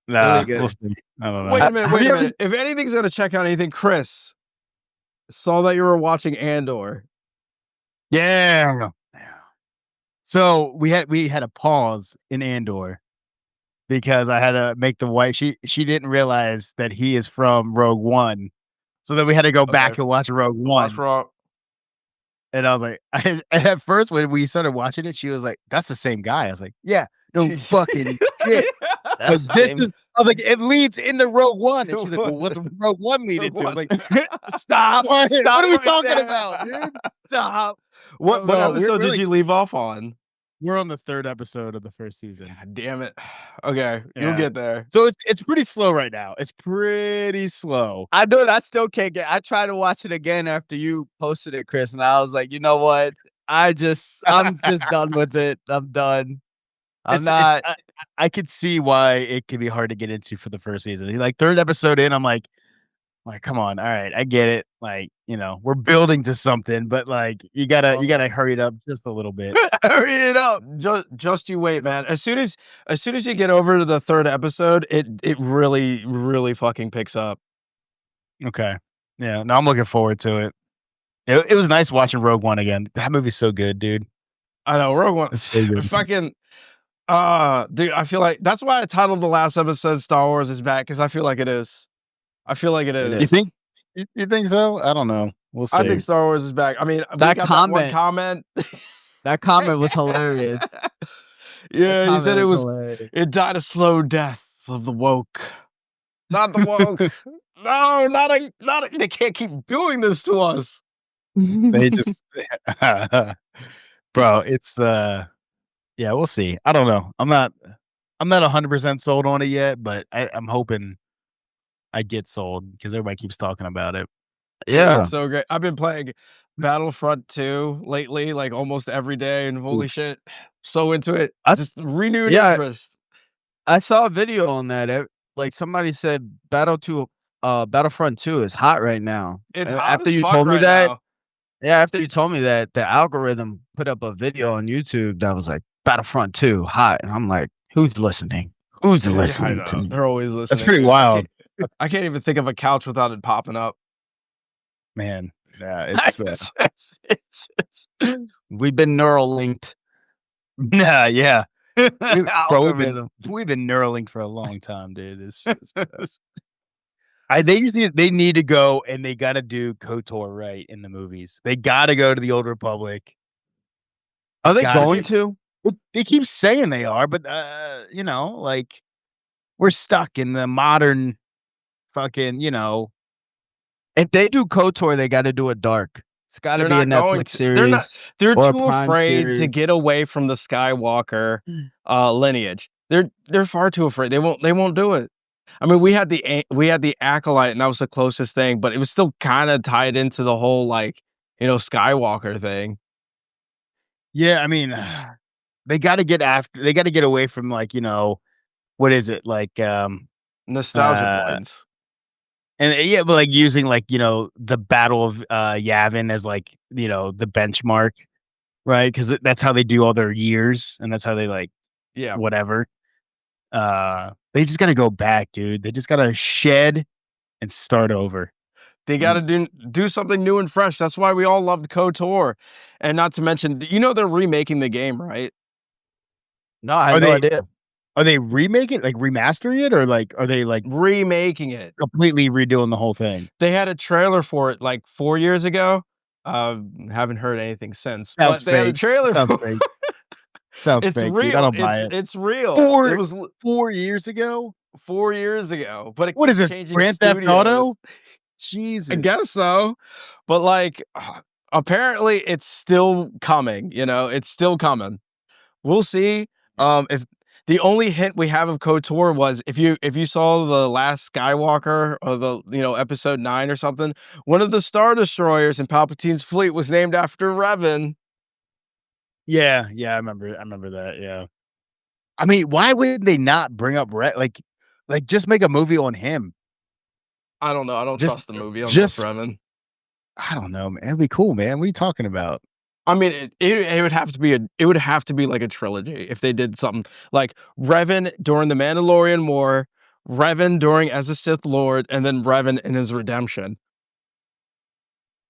Nah, Really good. we'll see. I don't know. Wait a minute. Have Wait you a ever minute. If anything's gonna check out anything, Chris saw that you were watching Andor. Yeah. So we had a pause in Andor because I had to make the wife. She didn't realize that he is from Rogue One, so then we had to go back Okay. and watch Rogue One. Watch Raw. And I was like, and at first when we started watching it, she was like, "That's the same guy." I was like, "Yeah, no fucking shit." That's But this is. I was like, "It leads into Rogue One," and she's like, "Well, what's Rogue One lead into?" I was like, Stop. What are we right talking there. about, dude? Stop. What So, episode we're did you leave off on? We're on the 3rd episode of the 1st season. God damn it. Okay, you'll Yeah. get there. So it's pretty slow right now. It's pretty slow. I do it. I still can't get. I tried to watch it again after you posted it, Chris, and I was like, you know what? I'm just done with it. I'm done. I could see why it could be hard to get into for the 1st season. Like 3rd episode in, I'm like, come on, all right, I get it. Like, we're building to something, but like you gotta hurry it up just a little bit. Hurry it up. Just you wait, man. As soon as you get over to the 3rd episode, it really, really fucking picks up. Okay. Yeah. No, I'm looking forward to it. It was nice watching Rogue One again. That movie's so good, dude. I know, Rogue One. It's so good. Fucking dude, I feel like that's why I titled the last episode Star Wars is Back, because I feel like it is. I feel like it is. You think? You think so? I don't know. We'll see. I think Star Wars is back. I mean, we That got that one comment- comment. That comment was hilarious. Yeah, he said Hilarious. it died a slow death of the woke. Not the woke. No, not a, they can't keep doing this to us. They just, bro. It's yeah. We'll see. I don't know. I'm not 100% sold on it yet, but I'm hoping I get sold because everybody keeps talking about it. Yeah. It's so great. I've been playing Battlefront 2 lately, like almost every day, and holy shit, so into it. Just renewed interest. I saw a video on that. Like somebody said, Battlefront 2 is hot right now. It's And hot after as you fuck told me right that. now. Yeah, after you told me that, the algorithm put up a video on YouTube that was like Battlefront 2 hot, and I'm like, who's listening? Who's Yeah, I listening know. to me? They're always listening. That's pretty wild, I can't even think of a couch without it popping up. man. Yeah, it's We've been neural linked. nah, yeah. Bro, Algorithm. we've been Neuralinked for a long time, dude. It's just, they need to go and they got to do KOTOR right in the movies. They got to go to the Old Republic. Are they Gotta going do- to? Well, they keep saying they are, but like we're stuck in the modern fucking, If they do KOTOR, they got to do it dark. It's got to They're be a not going Netflix to- series. They're Or a too Prime afraid series. to get away from the Skywalker lineage. They're far too afraid. They won't do it. I mean, we had the Acolyte, and that was the closest thing, but it was still kind of tied into the whole Skywalker thing. Yeah, I mean, they got to get away from what is it like Nostalgia points. and yeah, but like using the Battle of Yavin as the benchmark, right? Because that's how they do all their years, and that's how they Yeah. whatever. They just got to go back, dude. They just got to shed and start over. They got to do something new and fresh. That's why we all loved KOTOR. And not to mention, they're remaking the game, right? No, I had no idea. Are they remaking it, like remastering it, or like are they like Remaking it. completely redoing the whole thing? They had a trailer for it like 4 years ago. Haven't heard anything since, Sounds but they had a fake. trailer Sounds for fake. Sounds It's fake, dude. I real. don't buy it. It's real. It 4 was 4 years ago? 4 years ago, but it What is keeps this, changing Grand Theft studios. Auto? I Jesus. guess so, but, like, apparently it's still coming, it's still coming. We'll see, if the only hint we have of KOTOR was if you saw the last Skywalker or episode 9 or something, one of the Star Destroyers in Palpatine's fleet was named after Revan. Yeah, I remember that, yeah. I mean, why would they not bring up like, just make a movie on him? I don't know, I don't Just trust the movie, I don't trust just Revan. I don't know, man. It'd be cool, man. What are you talking about? I mean, it would have to be like a trilogy if they did something like Revan during the Mandalorian War, Revan during as a Sith Lord, and then Revan in his redemption.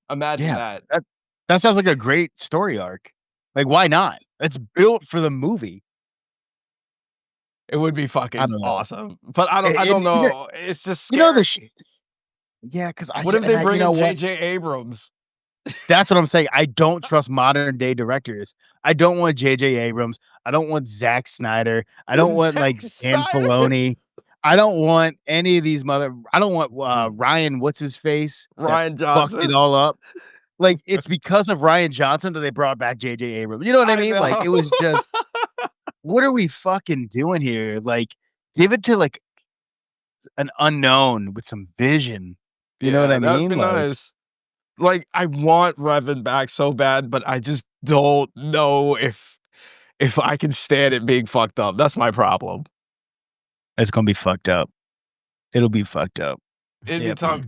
Imagine Yeah, that. that sounds like a great story arc. Like, why not? It's built for the movie. It would be I fucking don't know. awesome, but I don't And you know know. It's just you know scary. the sh yeah, 'cause What if they you bring know in what? J.J. Abrams? That's what I'm saying. I don't trust modern day directors. I don't want J.J. Abrams. I don't want Zack Snyder. I don't want, Zack like, Dan Snyder? Filoni. I don't want any of these I don't want, Ryan what's his face that Ryan fucked it Johnson? all up. Like, it's because of Ryan Johnson that they brought back J.J. Abrams. You know what I I mean? Like, know. it was just, what are we fucking doing here? Like, give it to, like, an unknown with some vision. You know what Yeah, I that'd be mean? Like, nice. Like, I want Revan back so bad, but I just don't know if I can stand it being fucked up. That's my problem. it's gonna be fucked up. It'll be fucked up. It'd be Yep. tough.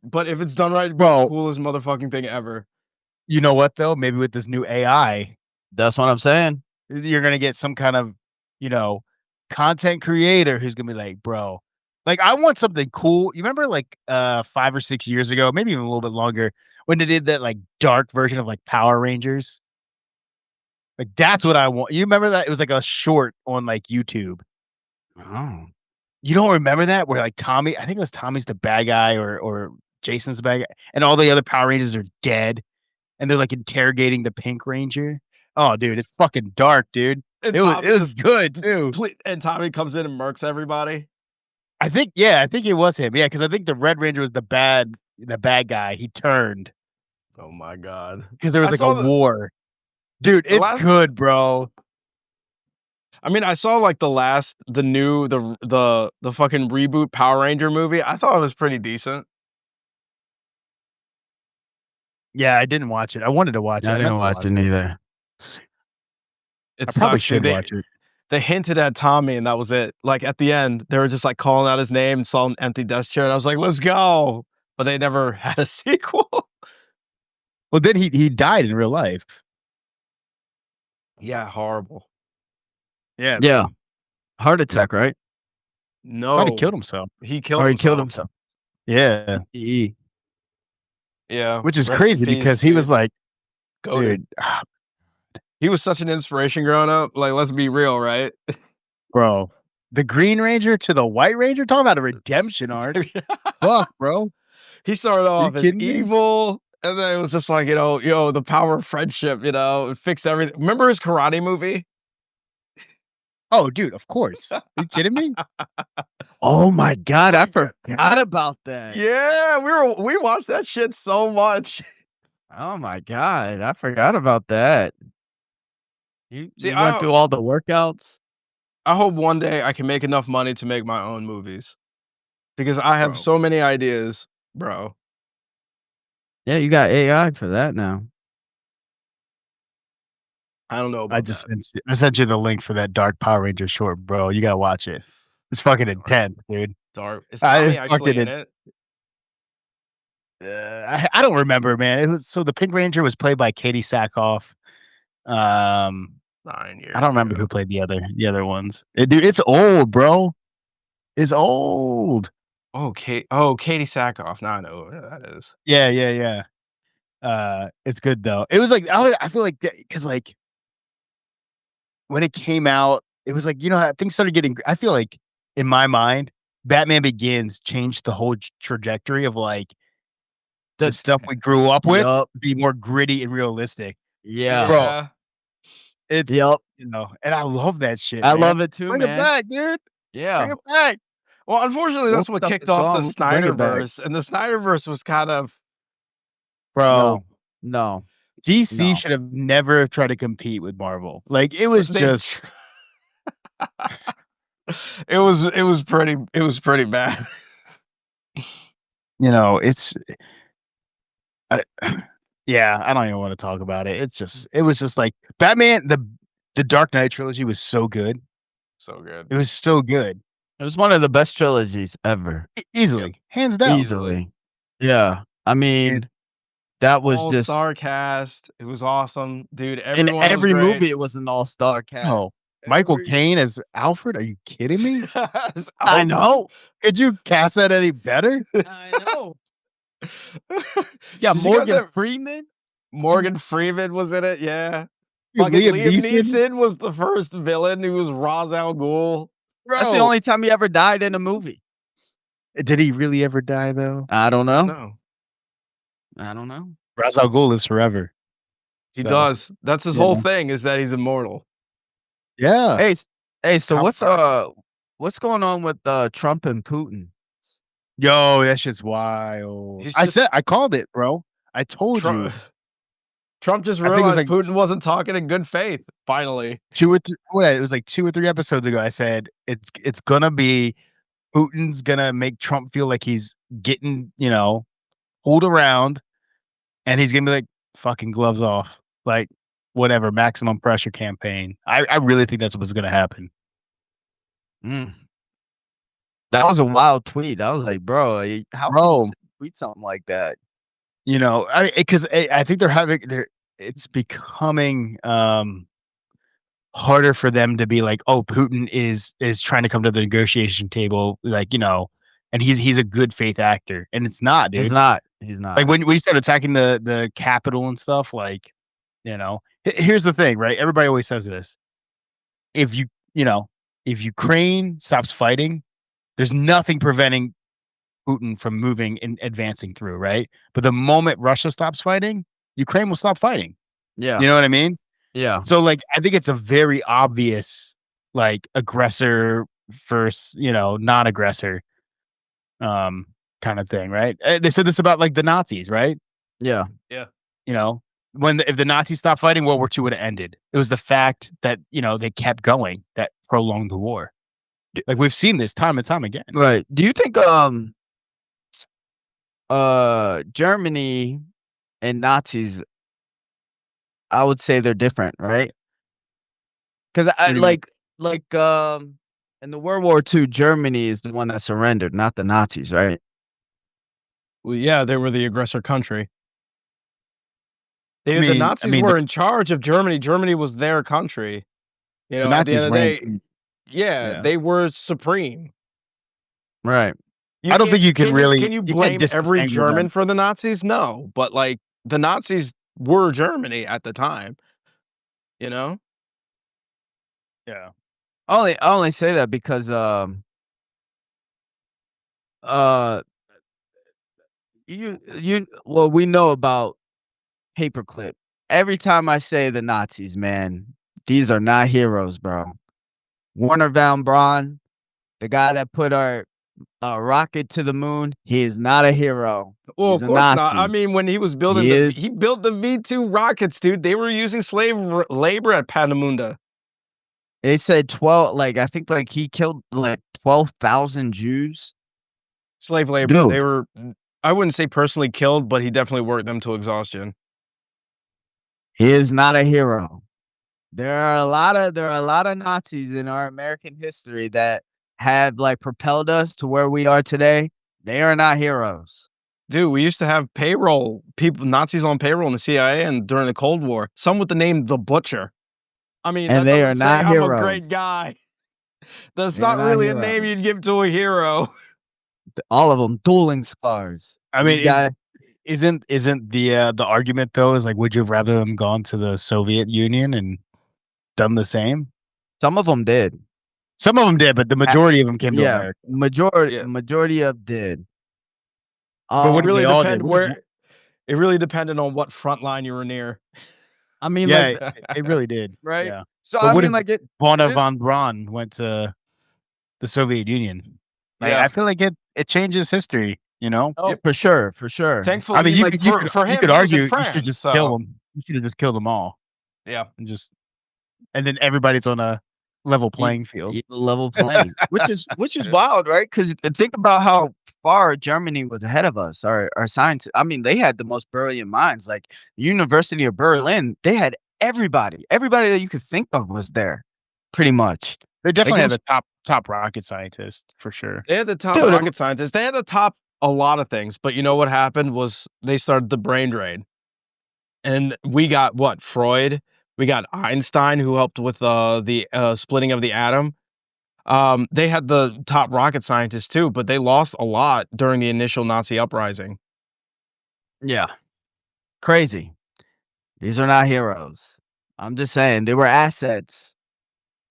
But if it's done right, it'd be the Bro, coolest motherfucking thing ever. you know what though? Maybe with this new AI, That's what I'm saying. you're gonna get some kind of, you know, content creator who's gonna be like, bro, like I want something cool. You remember like 5 or 6 years ago, maybe even a little bit longer, when they did that like dark version of like Power Rangers? Like that's what I want. You remember that? It was like a short on like YouTube. Oh. You don't remember that? Where like Tommy, I think it was Tommy's the bad guy or Jason's the bad guy, and all the other Power Rangers are dead, and they're like interrogating the Pink Ranger. Oh, dude, it's fucking dark, dude. And It Tommy was just good too. and Tommy comes in and murks everybody. I think it was him. Yeah, because I think the Red Ranger was the bad guy. He turned Oh my god. because there was I like a saw the war. Dude, the it's last good, bro. I mean, I saw like the new the fucking reboot Power Ranger movie. I thought it was pretty decent. Yeah, I didn't watch it. I wanted to watch it. I I meant didn't to watch watch it it. neither. It I probably sucks, dude. should watch it. They hinted at Tommy and that was it. Like at the end, they were just like calling out his name and saw an empty desk chair. And I was like, let's go. But they never had a sequel. Well, then he died in real life. Yeah, horrible. Yeah, Yeah. Heart attack, right? thought he No, killed himself. he killed Or he killed himself. himself. Yeah, E. Yeah, which is rest in crazy peace, because he was dude. like, Goated. dude, He was such an inspiration growing up. Like, let's be real, right? bro, the Green Ranger to the White Ranger, talking about a redemption arc. Fuck, bro. He started Are you off as kidding me? evil, and then it was just like, the power of friendship, it fixed everything. Remember his karate movie? Oh, dude, of course. Are you kidding me? Oh my god, I my God. forgot about that. Yeah, we watched that shit so much. Oh my god, I forgot about that. You See, you went through all the workouts? I hope one day I can make enough money to make my own movies because I have Bro. so many ideas, bro. Yeah, you got AI for that now. I don't know about that. I sent you the link for that Dark Power Ranger short, bro. You gotta watch it. It's fucking intense, dude. Dark. Is Tommy It's actually fucking in it? I don't remember, man. It was so the Pink Ranger was played by Katie Sackhoff. 9 years I don't remember ago. who played the other ones. Dude, it's old, bro. It's old. Oh, Katie Sackhoff. Now I know who that is. Yeah. It's good though. It was like I feel like because like when it came out, it was like, you know, how things started getting. I feel like in my mind, Batman Begins changed the whole trajectory of like the stuff we grew up with Yup. be more gritty and realistic. Yeah. Bro. It's Yup. you know, and I love that shit. I man. love it too, Bring it man. back, dude. Yeah. Bring it back, Well, unfortunately, that's Woke what stuff kicked is off the gone, we can bring it back. Snyderverse, and the Snyderverse was kind of bro. No. DC No. should have never tried to compete with Marvel. Like it was they- just it was pretty bad. you know, it's yeah, I don't even want to talk about it. It was just like Batman the Dark Knight trilogy was so good. So good. It was so good. It was one of the best trilogies ever. Easily. Hands down. Easily. Yeah. I mean, that was All just star cast. It was awesome, dude. in Everyone every was great. movie. It was an all-star cast. Oh, Michael Every- Caine as Alfred? Are you kidding me? I know. Could you cast that any better? I know. Yeah, Did you guys Morgan have- Freeman. Morgan Freeman was in it. Yeah. Dude, Fucking Liam Liam Neeson? Neeson was the first villain. Who was Ra's al Ghul. That's the only time he ever died in a movie. Did he really ever die though? I don't know. No, I don't know. Ra's al Ghul lives forever. he So, does. That's his you whole know. thing is that he's immortal. Yeah. Hey, so How what's going on with Trump and Putin? Yo, that shit's wild. He's I just- said I called it, bro. I told Trump, you. Trump just I think it was realized like- Putin wasn't talking in good faith. Finally, It was like 2 or 3 episodes ago. I said it's gonna be Putin's gonna make Trump feel like he's getting, you know, pulled around, and he's gonna be like, fucking gloves off. Like, whatever, maximum pressure campaign. I really think that's what's gonna happen. That was a wild tweet. I was like, bro, how Bro. can you tweet something like that? You know, because I think it's becoming harder for them to be like, oh, Putin is trying to come to the negotiation table, like, you know, and he's a good faith actor, and it's not, dude. He's not. He's not. Like when we start attacking the Capitol and stuff, like, you know, here's the thing, right? Everybody always says this: if if Ukraine stops fighting, there's nothing preventing Putin from moving and advancing through, right? But the moment Russia stops fighting, Ukraine will stop fighting. yeah. You know what I mean? Yeah. So like I think it's a very obvious aggressor versus, non-aggressor kind of thing, right? They said this about like the Nazis, right? Yeah. You know, if the Nazis stopped fighting, World War II would have ended. It was the fact that, they kept going that prolonged the war. Like we've seen this time and time again. Right. Do you think Germany and Nazis, I would say they're different, right? Because I What do you mean? like in the World War II, Germany is the one that surrendered, not the Nazis, right? well, yeah, they were the aggressor country. The mean- Nazis I mean, were in charge of Germany. Germany was their country. You know, The at the Nazis end of the day, ran. yeah, they were supreme. Right. I don't think you can really- Can you you can't blame every disentangle them. German for the Nazis? No, but like the Nazis were Germany at the time. You know, Yeah. I only say that because we know about Paperclip. Every time I say the Nazis, man, these are not heroes, bro. Werner von Braun, the guy that put our rocket to the moon, he is not a hero. well, He's of a course not. I Nazi. mean, when he was building, he built the V2 rockets, dude. They were using slave labor at Panamunda. They said 12, like I think like he killed like 12,000 Jews. Slave labor. Dude. They were. I wouldn't say personally killed, but he definitely worked them to exhaustion. He is not a hero. There are a lot of Nazis in our American history that have like propelled us to where we are today. They are not heroes. Dude, we used to have payroll people, Nazis on payroll in the CIA, and during the Cold War, some with the name the Butcher. I mean, And that they are doesn't say not I'm a heroes. great guy. That's They're not not really a name heroes. you'd give to a hero. All of them dueling scars. I mean, You got- isn't the argument though is like, would you have rather them gone to the Soviet Union and done the same? Some of them did. Some of them did, but the majority of them came to Yeah, America. Yeah. majority of did. But what It if really they all did? it really depended on what front line you were near. I mean, Yeah, like, it really did. right? Yeah. So But I what mean, if like, it Bonner is von Braun went to the Soviet Union? Like, Yeah. I feel like it changes history, you know? oh, Yep. for sure, for sure. I mean, Thankfully, like for you him, could he was argue in you should France, just kill so them. You should have just killed them all yeah. and then everybody's on a level E- playing field. Level playing, which is Yeah. wild, right? Because think about how far Germany was ahead of us. Our scientists, I mean, they had the most brilliant minds. Like University of Berlin, they had everybody that you could think of was there, pretty much. They Like definitely it have was, the top rocket scientist for sure. They had the top dude. rocket scientists. They had the top a lot of things, but you know what happened was they started the brain drain. And we got what? Freud. We got Einstein, who helped with the splitting of the atom. They had the top rocket scientists too, but they lost a lot during the initial Nazi uprising. Yeah, crazy. These are not heroes. I'm just saying they were assets.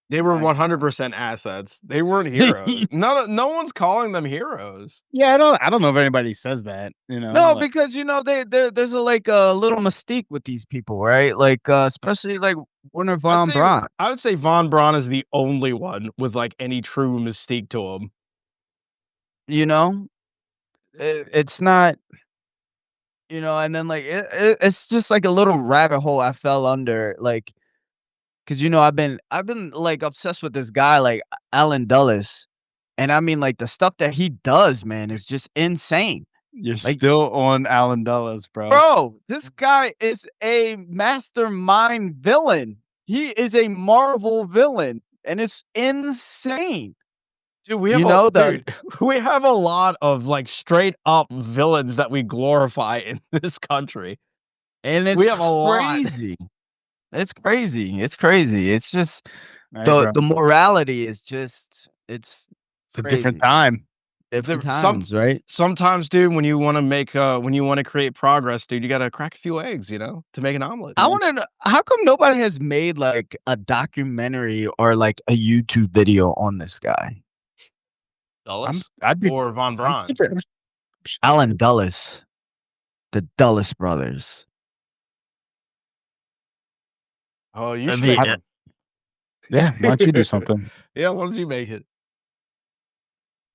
They were Like, 100% assets. They weren't heroes. No one's calling them heroes. Yeah, I don't know if anybody says that, you know. no, Like, because there's a like a little mystique with these people, right? Like especially like Werner von Braun. I would say von Braun is the only one with like any true mystique to him. You know, it's not. And then like it's just like a little rabbit hole I fell under, like, because I've been like obsessed with this guy like Alan Dulles, and I mean like the stuff that he does, man, is just insane. you're Like, still on Alan Dulles, bro. bro, this guy is a mastermind villain. He is a Marvel villain, and it's insane. Dude, we have You know the we have a lot of like straight up villains that we glorify in this country. and it's We have a lot. crazy. It's crazy. It's crazy. It's just All right, bro. the morality is just it's It's a different crazy. time. Different Some times, right? sometimes, dude, when you want to make when you want to create progress, dude, you got to crack a few eggs, to make an omelet. I want to know how come nobody has made like a documentary or like a YouTube video on this guy, Dulles I'd be or von Braun. Alan Dulles, the Dulles brothers. Oh, you I should mean, make it. Yeah, why don't you do something? Yeah, why don't you make it?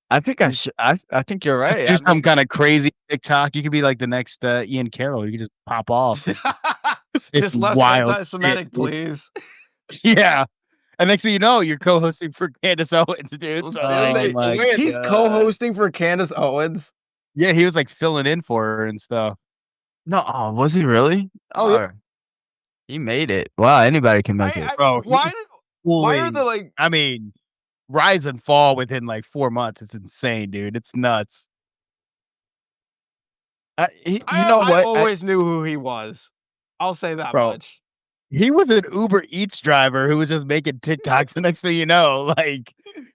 I think I should. I think you're Just right. do I some mean, kind of crazy TikTok. You could be like the next Ian Carroll. You could just pop off. It's Just less wild anti-Semitic, shit, dude. please. Yeah. And next thing you know, you're co-hosting for Candace Owens, dude. So Oh like, my win. He's God. co-hosting for Candace Owens. Yeah, he was like filling in for her and stuff. no, was he really? Oh, yeah. Or- he made it. Wow, anybody can make it. Bro, Why he's are the fully- like I mean, rise and fall within like 4 months. It's insane, dude. It's nuts. You I know what? always knew who he was. I'll say that Bro. much. He was an Uber Eats driver who was just making TikToks. The next thing you know, like,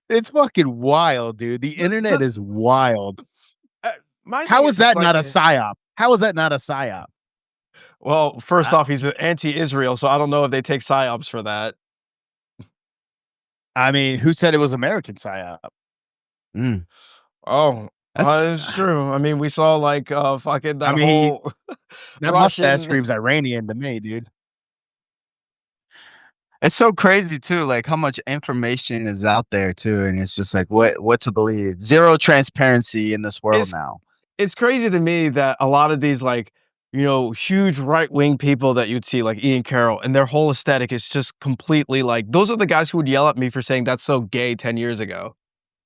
it's fucking wild, dude. The internet is wild. How is that not a psyop? How is that not a psyop? Well, first off, he's anti-Israel, so I don't know if they take psyops for that. I mean, who said it was American psyop? Mm, Oh, that's it's true. I mean, we saw like fucking that I mean, whole That Russian. mustache screams Iranian to me, dude. it's so crazy too, like how much information is out there too, and it's just like what to believe. Zero transparency in this world It's- now. It's crazy to me that a lot of these like huge right-wing people that you'd see like Ian Carroll and their whole aesthetic is just completely like those are the guys who would yell at me for saying that's so gay 10 years ago.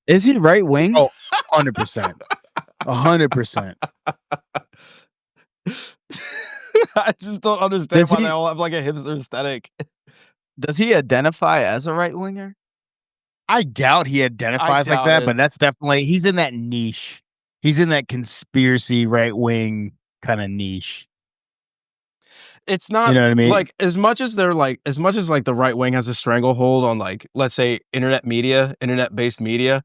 Is he right wing? Oh, 100%. 100%. I just don't understand Does why he- they all have like a hipster aesthetic. Does he identify as a right winger? I doubt he identifies like doubt that, it. but that's definitely, he's in that niche. He's in that conspiracy right wing kind of niche. It's not You know what I mean? like as much as like the right wing has a stranglehold on like let's say internet based media,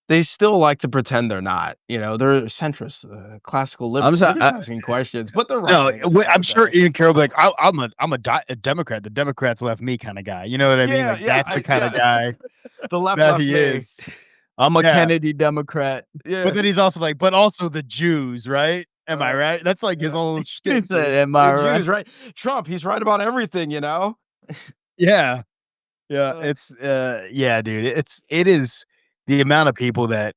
they still like to pretend they're not. You know, they're centrist, classical liberals. They're just asking questions, but they're No, right. at the end I'm of the sure day. Ian Carroll will be like, a Democrat. The Democrats left me kind of guy. You know what I mean? Yeah, Like yeah, that's the kind of yeah. guy The left that left he me. is. I'm a Yeah. Kennedy Democrat. Yeah. But then he's also like, but also the Jews, right? Am I right? That's like his yeah. whole He shtick, said, dude. "Am I The right?" Jews, right? Trump, he's right about everything, you know? Yeah. Yeah. Uh, It's yeah, dude. It is the amount of people that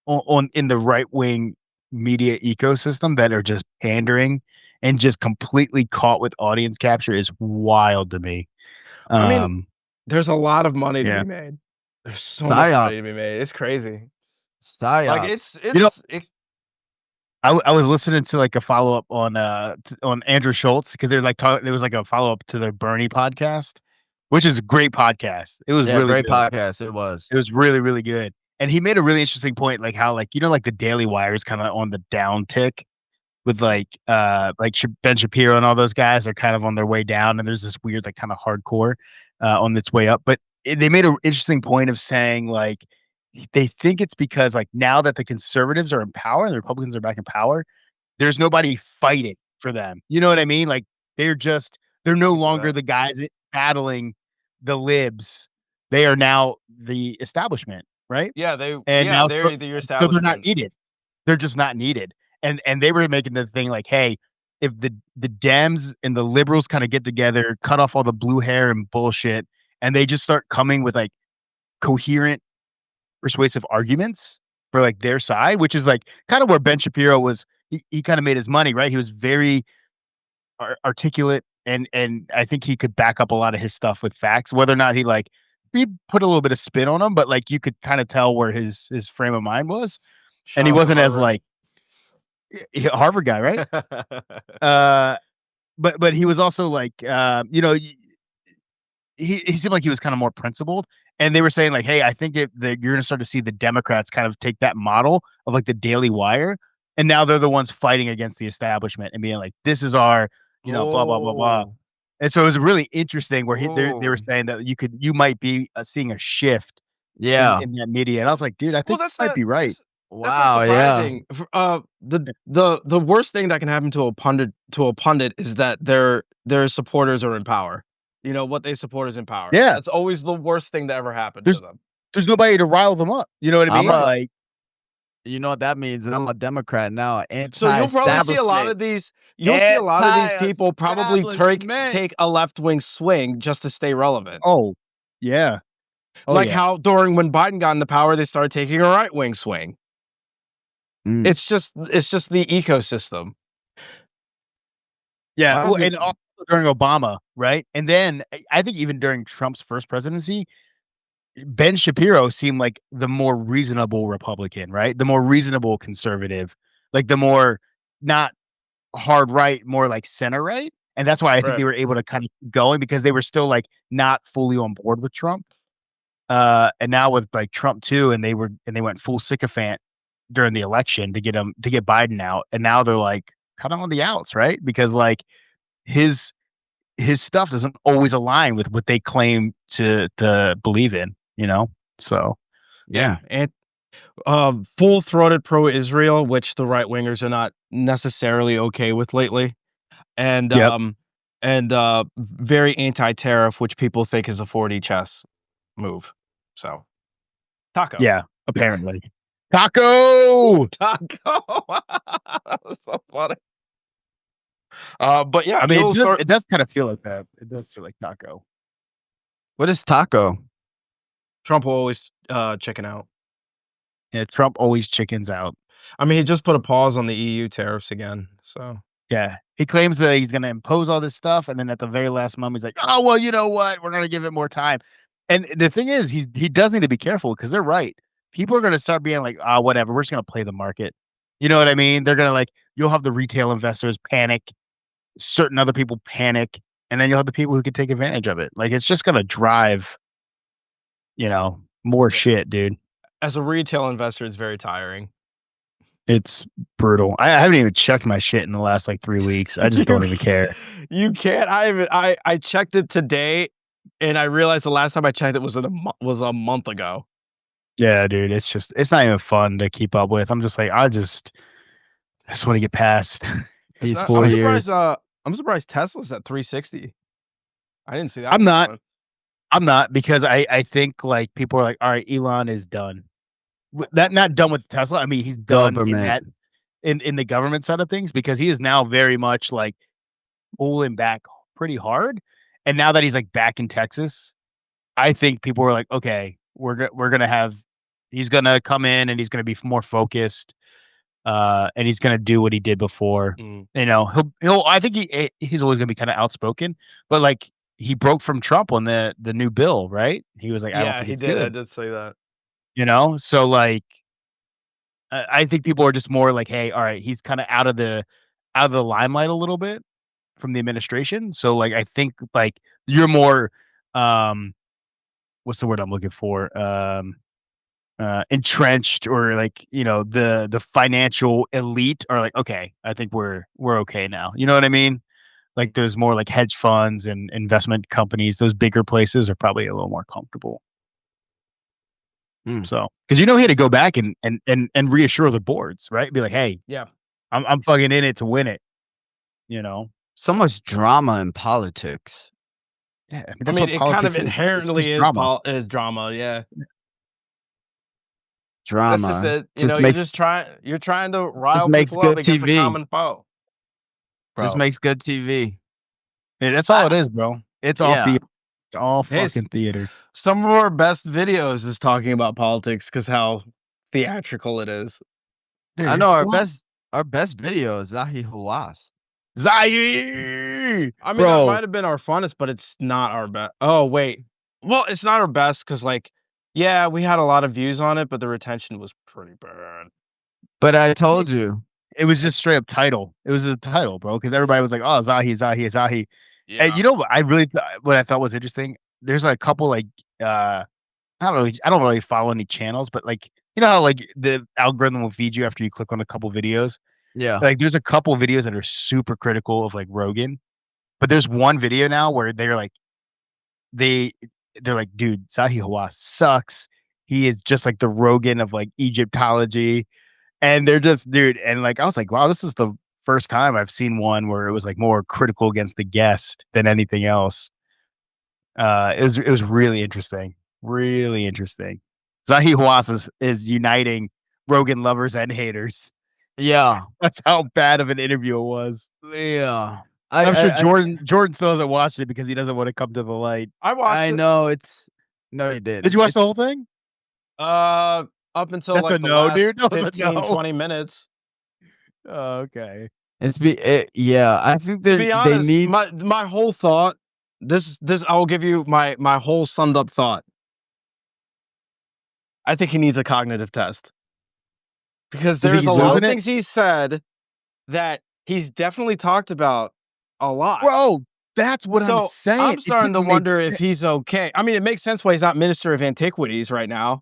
on in the right wing media ecosystem that are just pandering and just completely caught with audience capture is wild to me. I mean, Um there's a lot of money to yeah. be made. There's so much Psyop. money to be made. It's crazy. Like Psyop. You know, it I was listening to like a follow up on Andrew Schultz because they're like there was like a follow up to the Bernie podcast, which is a great podcast. It was Yeah, really great good. podcast. It was. It was really really good, and he made a really interesting point, like how like like the Daily Wire is kind of on the down tick with Ben Shapiro and all those guys are kind of on their way down, and there's this weird like kind of hardcore on its way up. But they made an interesting point of saying like they think it's because like now that the conservatives are in power and the Republicans are back in power, there's nobody fighting for them. You know what I mean? Like they're no longer the guys battling the libs. They are now the establishment, right? yeah, And now they're the so they're not establishment. needed. They're just not needed. And they were making the thing like, hey, if the Dems and the liberals kind of get together, cut off all the blue hair and bullshit, and they just start coming with like coherent, persuasive arguments for like their side, which is like kind of where Ben Shapiro was. He kind of made his money, right? He was very articulate, and I think he could back up a lot of his stuff with facts. Whether or not he put a little bit of spin on them, but like you could kind of tell where his frame of mind was, and Shout he out to wasn't as Harvard. like Harvard guy, right? But he was also like, he seemed like he was kind of more principled. And they were saying like, hey, I think that you're going to start to see the Democrats kind of take that model of like the Daily Wire, and now they're the ones fighting against the establishment and being like, this is our, blah blah blah blah. Oh, And so it was really interesting where they were oh. saying that you might be seeing a shift Yeah. in that media, and I was like, dude, I Well, think you might be right. that's not Wow. Yeah. surprising. The worst thing that can happen to a pundit is that their supporters are in power. You know, what they support is in power. Yeah. That's always the worst thing that ever happened There's to them. there's nobody to rile them up. You know what I I'm mean? a- Like, You know what that means? I'm a Democrat now. So you'll probably see a lot of these. You'll see a lot of these people probably take a left wing swing just to stay relevant. oh yeah, Like how when Biden got into power, they started taking a right wing swing. Mm. It's just the ecosystem. yeah, Why well, is it- and also during Obama, right? And then I think even during Trump's first presidency, Ben Shapiro seemed like the more reasonable Republican, right? The more reasonable conservative, like the more not hard right, more like center right. And that's why I think Right. they were able to kind of keep going because they were still like not fully on board with Trump. And now with like Trump too, and they went full sycophant during the election to get Biden out, and now they're like kind of on the outs, right? Because like his stuff doesn't always align with what they claim to believe in, So Yeah, and full-throated pro-Israel, which the right wingers are not necessarily okay with lately, and Yep. very anti-tariff, which people think is a 4D chess move. So, taco, yeah, apparently. Taco! that was so funny. But yeah, I mean, you'll start. it does kind of feel like that. It does feel like taco. What is taco? Trump will always chicken out. Yeah, Trump always chickens out. I mean, he just put a pause on the EU tariffs again. So Yeah, he claims that he's going to impose all this stuff, and then at the very last moment, he's like, "Oh well, you know what? We're going to give it more time." And the thing is, he does need to be careful because they're right. People are going to start being like, "Ah, whatever. We're just going to play the market." You know what I mean? They're going to like, you'll have the retail investors panic, certain other people panic, and then you'll have the people who can take advantage of it. Like it's just going to drive, more shit, dude. as a retail investor, it's very tiring. It's brutal. I haven't even checked my shit in the last like 3 weeks. I just don't even care. You can't. I checked it today, and I realized the last time I checked it was a month ago. Yeah, dude, it's not even fun to keep up with. I'm just like, I just want to get past. It's These not, 4 years. I'm surprised Tesla's at 360. I didn't see that I'm one not. coming. I'm not because I think like people are like, all right, Elon is done. That not done with Tesla. I mean, he's done in that Government. in the government side of things because he is now very much like pulling back pretty hard. And now that he's like back in Texas, I think people are like, okay, we're gonna have he's gonna come in and he's gonna be more focused, and he's gonna do what he did before. Mm. You know, he'll I think he's always gonna be kind of outspoken, but like he broke from Trump on the new bill, right? He was like, I don't Yeah, think he it's did. I good. did say that. You know, so like I think people are just more like, hey, all right, he's kind of out of the limelight a little bit from the administration. So like I think like you're more what's the word I'm looking for? Entrenched or like, you know, the financial elite are like, okay, I think we're okay now. You know what I mean? Like there's more like hedge funds and investment companies, those bigger places are probably a little more comfortable. Mm. So, because you know he had to go back and reassure the boards, right? Be like, hey, Yeah. I'm fucking in it to win it. You know? So much drama in politics. Yeah, I mean I that's mean, what it kind of politics is. It's inherently just drama. is drama. Yeah. That's just Drama it. You know, just makes you're trying to just rile makes people up good against a TV. common foe. Just Bro. makes good TV. Yeah, that's all I, it is, bro. It's all Yeah. theater. It's all hey, fucking theater. some of our best videos is talking about politics because how theatrical it is. Dude, I know it's what? our best video is Zahi Hawass. Zaire! I mean, that Bro, might have been our funnest, but it's not our best. Oh, wait. Well, it's not our best because, like, yeah, we had a lot of views on it, but the retention was pretty bad. But I told you. it was just straight up title. It was a title, bro, because everybody was like, "Oh, Zahi." And Yeah. you know what? What I thought was interesting. There's a couple like I don't really follow any channels, but like you know how like the algorithm will feed you after you click on a couple videos. Yeah. Like there's a couple videos that are super critical of like Rogan, but there's one video now where they they're like, dude, Zahi Hawass sucks. He is just like the Rogan of like Egyptology. And they're just, dude, and like I was like, wow, this is the first time I've seen one where it was like more critical against the guest than anything else. It was really interesting. Really interesting. Zahi Hawass is uniting Rogan lovers and haters. Yeah. That's how bad of an interview it was. Yeah. And I'm sure I Jordan still hasn't watched it because he doesn't want to come to the light. I watched I it. know it's no, you didn't. Did you watch the It's whole thing? Up until That's a like the no, last dude. That was a 15, no. 20 minutes. Oh, okay. yeah. I think To be they honest, need my whole thought, this I will give you my whole summed up thought. I think he needs a cognitive test because You think there's a he's lot losing of it? things he said that he's definitely talked about a lot. Bro, that's what I'm So saying. I'm It starting to didn't make wonder if sense. he's okay. I mean, it makes sense why he's not Minister of Antiquities right now.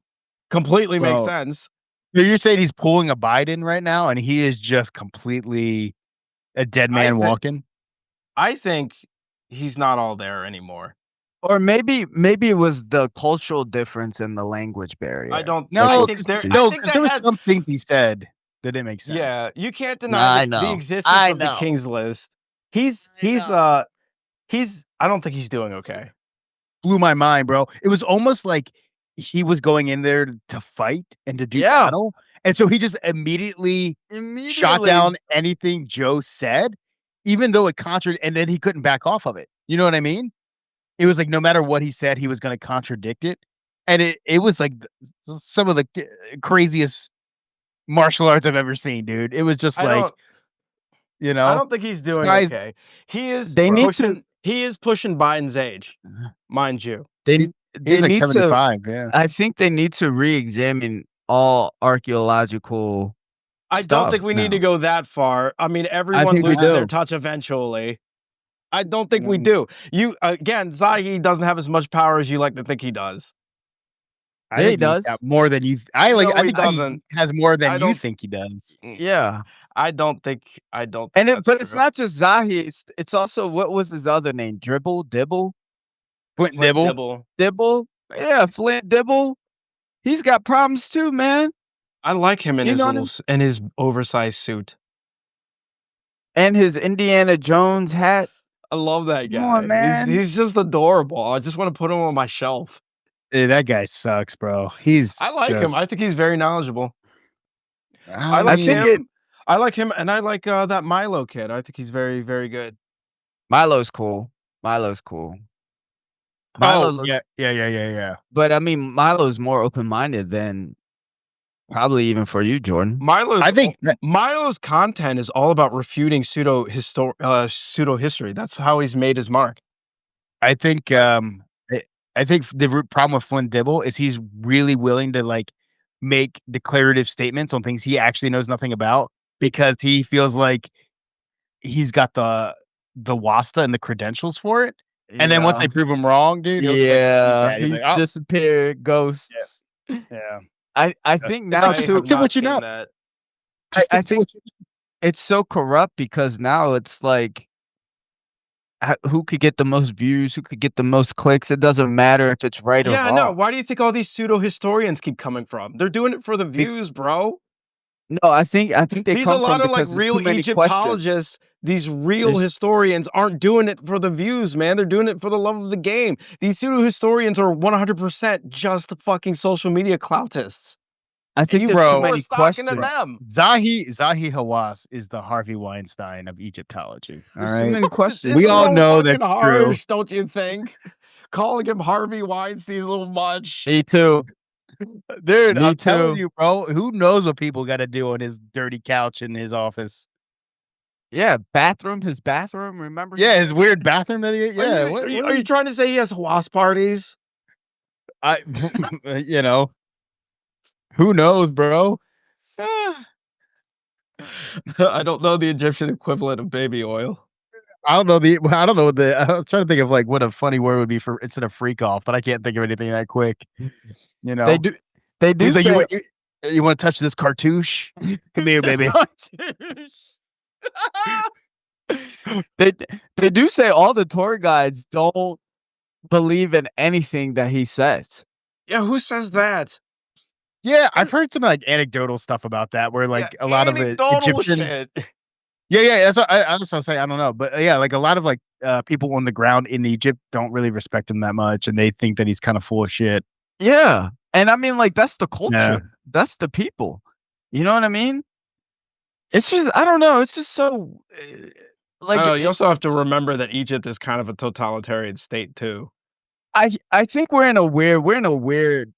Completely makes Bro, sense. so you're saying he's pulling a Biden right now and he is just completely a dead I man think walking? I think he's not all there anymore. or maybe it was the cultural difference in the language barrier. I don't. Like I No, think because I think there that was had. some things he said that didn't make sense. Yeah, you can't No, deny I the know. existence I of the know. King's List. He's I don't think he's doing okay. Blew my mind, bro. It was almost like he was going in there to fight and to do Yeah. battle. And so he just immediately shot down anything Joe said, even though it and then he couldn't back off of it. You know what I mean? It was like no matter what he said, he was going to contradict it. And it was like some of the craziest martial arts I've ever seen, dude. It was just I like, don't. you I know, don't think he's doing skies. okay. He is They need pushing. to He is pushing Biden's age, mind you. they He's they like need to 75. Yeah. I think they need to re-examine all archaeological I don't stuff think we need to now. go that far. I mean, I everyone think we loses their do. touch eventually. I don't think we Mm, do. You again, Zahi doesn't have as much power as you like to think he does. I Yeah, he think he's does. got more than you. No, I he think he doesn't. has more than I you don't. think he does. Yeah. I don't think. I don't think And that's but it's true. not just Zahi, it's also what was his other name? Dibble? Flint Flint Dibble. Dibble. Dibble? Yeah, Flint Dibble. He's got problems too, man. I like him in You his know what I little mean? in his oversized suit. And his Indiana Jones hat. I love that Come on, guy. man. He's just adorable. I just want to put him on my shelf. That guy sucks, bro. He's I like him. I just, think he's very knowledgeable. I I like think him. it- I like him, and I like that Milo kid. I think he's very, very good. Milo's cool. Milo Oh, looks, yeah. but I mean, Milo's more open-minded than probably even for you, Jordan. I think Milo's content is all about refuting pseudo history. That's how he's made his mark. I think I think the root problem with Flynn Dibble is he's really willing to like make declarative statements on things he actually knows nothing about because he feels like he's got the wasta and the credentials for it. And then once they prove him wrong, dude, he'll just, like, yeah, he's he like, oh, disappeared, ghosts. yeah. I Yeah. think It's now like, just too, stick to what you know. That. Just I stick to what think it's so corrupt because now it's like who could get the most views, who could get the most clicks. It doesn't matter if it's right or Yeah, wrong. no. Why do you think all these pseudo historians keep coming from? They're doing it for the views, bro. No, I think they These come a lot from of like because there's real too many questions. Egyptologists, these real There's- historians aren't doing it for the views, man. They're doing it for the love of the game. These pseudo historians are 100% just fucking social media cloutists. I think there's Bro, too many stocking in questions. them. Zahi Hawass is the Harvey Weinstein of Egyptology. All There's right. too many questions. We It's a all little know fucking that's true. harsh, don't you think? Calling him Harvey Weinstein a little much. Me too. Dude, Me I'm telling too. you, bro. Who knows what people got to do on his dirty couch in his office? Yeah, his bathroom. Remember? Yeah, his weird bathroom that he. Yeah, Are you trying to say he has wasp parties? I, you know, who knows, bro? I don't know the Egyptian equivalent of baby oil. I don't know I was trying to think of like what a funny word would be for instead of freak off, but I can't think of anything that quick. You know, They do. They do he's like, say you want to touch this cartouche? Come here, baby. they do say all the tour guides don't believe in anything that he says. Yeah, who says that? Yeah, I've heard some like anecdotal stuff about that, where like a lot of Anecdotal Egyptians. shit. Yeah, that's what I was gonna say. I don't know, but yeah, like a lot of like people on the ground in Egypt don't really respect him that much, and they think that he's kind of full of shit. Yeah, and I mean, like that's the culture. Yeah. That's the people. You know what I mean? It's just I don't know. It's just so like You also have to remember that Egypt is kind of a totalitarian state too. I think we're in a weird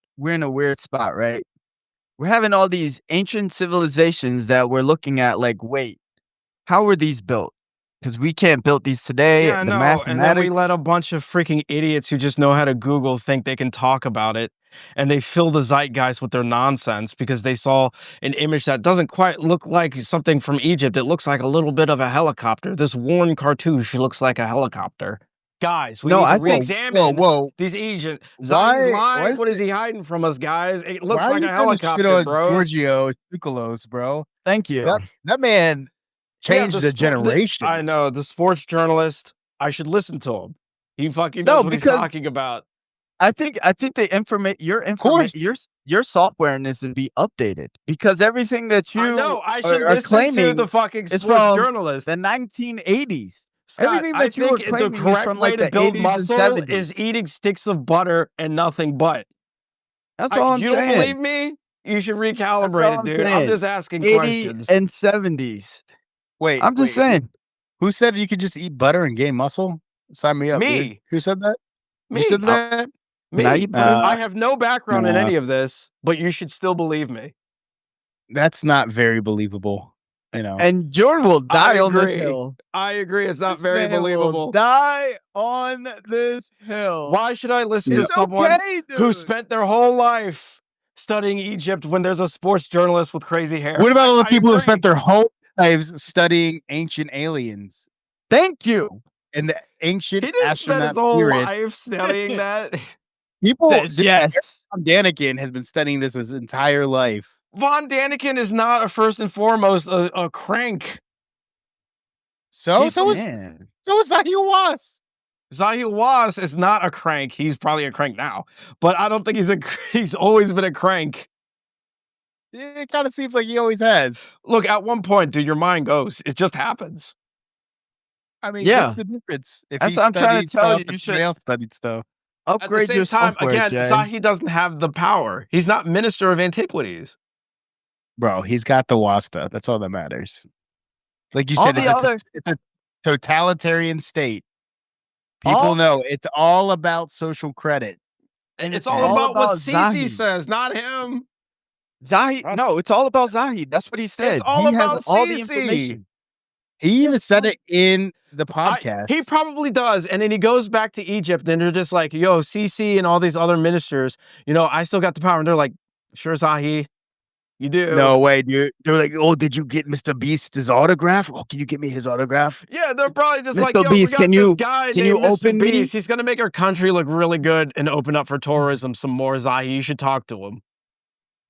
spot, right? We're having all these ancient civilizations that we're looking at like, wait, how were these built? Because we can't build these today. Yeah, the no, mathematics. and then we let a bunch of freaking idiots who just know how to Google think they can talk about it, and they fill the zeitgeist with their nonsense because they saw an image that doesn't quite look like something from Egypt. It looks like a little bit of a helicopter. This worn cartouche looks like a helicopter. Guys, we need to re-examine Whoa. these Egypt. Why- Zion's lying. why- What is he hiding from us, guys? It looks Why are like you a trying to shit helicopter, on bro. Giorgio Tsoukalos, bro? Thank you. That man changed the generation. I know, the sports journalist. I should listen to him. He fucking No, knows what he's because- talking about. I think the your software needs to be updated because everything that you I know. I should are listen to claiming the fucking is sports from journalist. the 1980s. Scott, everything I that you were think claiming the is correct from way like to the build 80s muscle and 70s. is eating sticks of butter and nothing but. That's all I'm you saying. don't believe me? You should That's recalibrate all it, I'm dude. I'm saying. just asking 80s questions. and 70s. Wait, I'm just saying. Who said you could just eat butter and gain muscle? Sign me up. Me. Dude. Who said that? Me. You said that? Me. Now you- I have no background in nah. any of this, but you should still believe me. That's not very believable. You know. And Jordan will die on this agree. hill. I agree. It's not This very man will believable. die on this hill. Why should I listen to It's someone okay, who dude. spent their whole life studying Egypt when there's a sports journalist with crazy hair? What about all the I people who agree. spent their whole lives studying ancient aliens Thank you. and the ancient He didn't spend astronaut his whole theorists? life studying that. People, Yes. Daniken has been studying this his entire life. Von Daniken is not a first and foremost a crank. So He's- is Man. Zahi Hawass. Zahid Was is not a crank. He's probably a crank now, but I don't think he's always been a crank. It kind of seems like he always has. Look, at one point, dude, your mind goes. It just happens. I mean, Yeah. what's the difference? If That's he what I'm trying to studied tell stuff you. You and should somebody else studied stuff. At the upgrade same your time, software, again, Jay. Zahid doesn't have the power. He's not Minister of Antiquities. Bro, he's got the wasta. That's all that matters. Like you All said, the it's other- it's a totalitarian state. People All- know it's all about social credit. It's all all about what about Sisi Zahid. says, not him. Zahid, no, it's all about Zahid. That's what he said. all He about has all the Sisi. information. He even Yes, said it in the podcast. He probably does. And then he goes back to Egypt and they're just like, yo, Sisi and all these other ministers, I still got the power. And they're like, sure, Zahid, you do. No way, dude. They're like, oh, did you get Mr. Beast's autograph? Oh, can you get me his autograph? Yeah, they're probably just Mr. like, yo, Beast, we got can this you- guy can named you Mr. open me? Beast. He's going to make our country look really good and open up for tourism some more, Zahid. You should talk to him.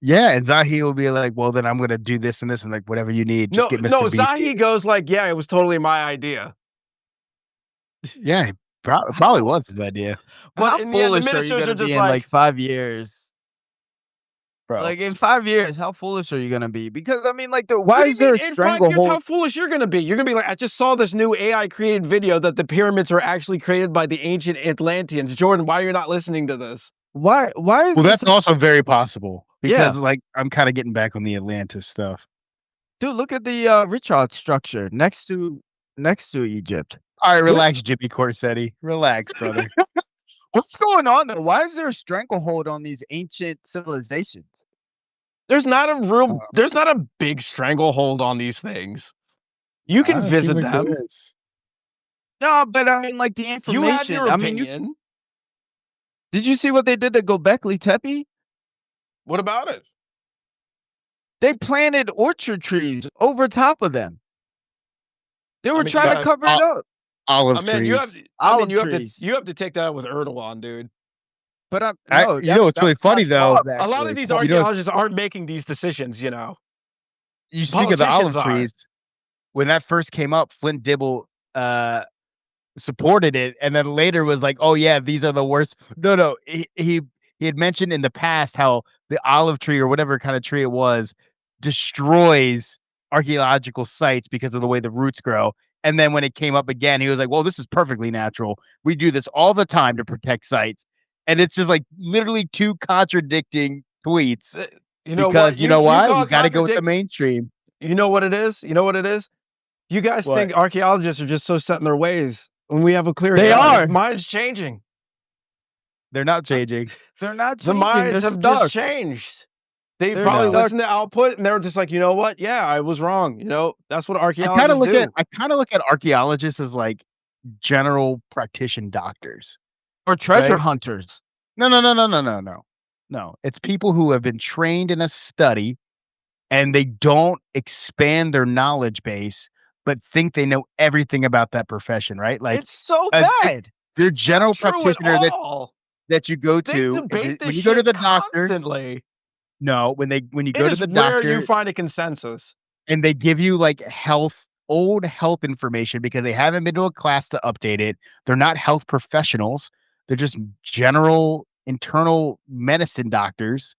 Yeah, and Zahid will be like, well, then I'm going to do this and this and like whatever you need. Just get Mr. No, Beast. Zahid goes like, yeah, it was totally my idea. Yeah, it probably was his idea. But How in the end, the foolish are you ministers gonna are be just in like, like 5 years? Bro. Like in 5 years, how foolish are you gonna be? Because I mean, like, what why do you is there a mean, in 5 years, stranglehold? how foolish you're going to be? You're going to be like, I just saw this new AI created video that the pyramids were actually created by the ancient Atlanteans. Jordan, why are you not listening to this? Why is Well, there that's such- also very possible Yeah. because like I'm kind of getting back on the Atlantis stuff. dude? Look at the Richard structure next to Egypt. All right, relax, Jimmy Corsetti. Relax, brother. What's going on though? Why is there a stranglehold on these ancient civilizations? There's not a big stranglehold on these things. You can Ah, it visit seems like there them. is. No, but I mean, like the You information. have your I mean, opinion. did you see what they did to Gobekli Tepe? What about it? They planted orchard trees over top of them. They were mean, trying to guys, cover it up. Olive I mean, trees. you have Olive you have to trees. take that with Erdogan, dude. But I'm You know what's really funny, though? A lot of these You know, archaeologists aren't making these decisions, You speak of the Politicians olive are. trees. When that first came up, Flint Dibble supported it, and then later was like, "Oh yeah, these are the worst." No, he had mentioned in the past how the olive tree or whatever kind of tree it was destroys archaeological sites because of the way the roots grow. And then when it came up again, he was like, "Well, this is perfectly natural. We do this all the time to protect sites." And it's just like literally two contradicting tweets because you know why? You got to go with the mainstream. You know what it is? You guys What? think archaeologists are just so set in their ways when we have a clear They guide. are. Mine's changing. They're not changing. They're not. The changing, minds they're have stuck. just changed. They They're probably stuck. listened to output and they were just like, you know what? Yeah, I was wrong. That's what I archaeologists kind of look do. at archaeologists as like general practitioner doctors. Or treasure Right. hunters. No. It's people who have been trained in a study and they don't expand their knowledge base, but think they know everything about that profession, right? Like It's so uh, bad. they're general True at practitioner all. that you go They to debate this when you go to shit the doctor. constantly. No, when you It go to is the rare doctor you find a consensus. and they give you like old health information because they haven't been to a class to update it. They're not health professionals. They're just general internal medicine doctors.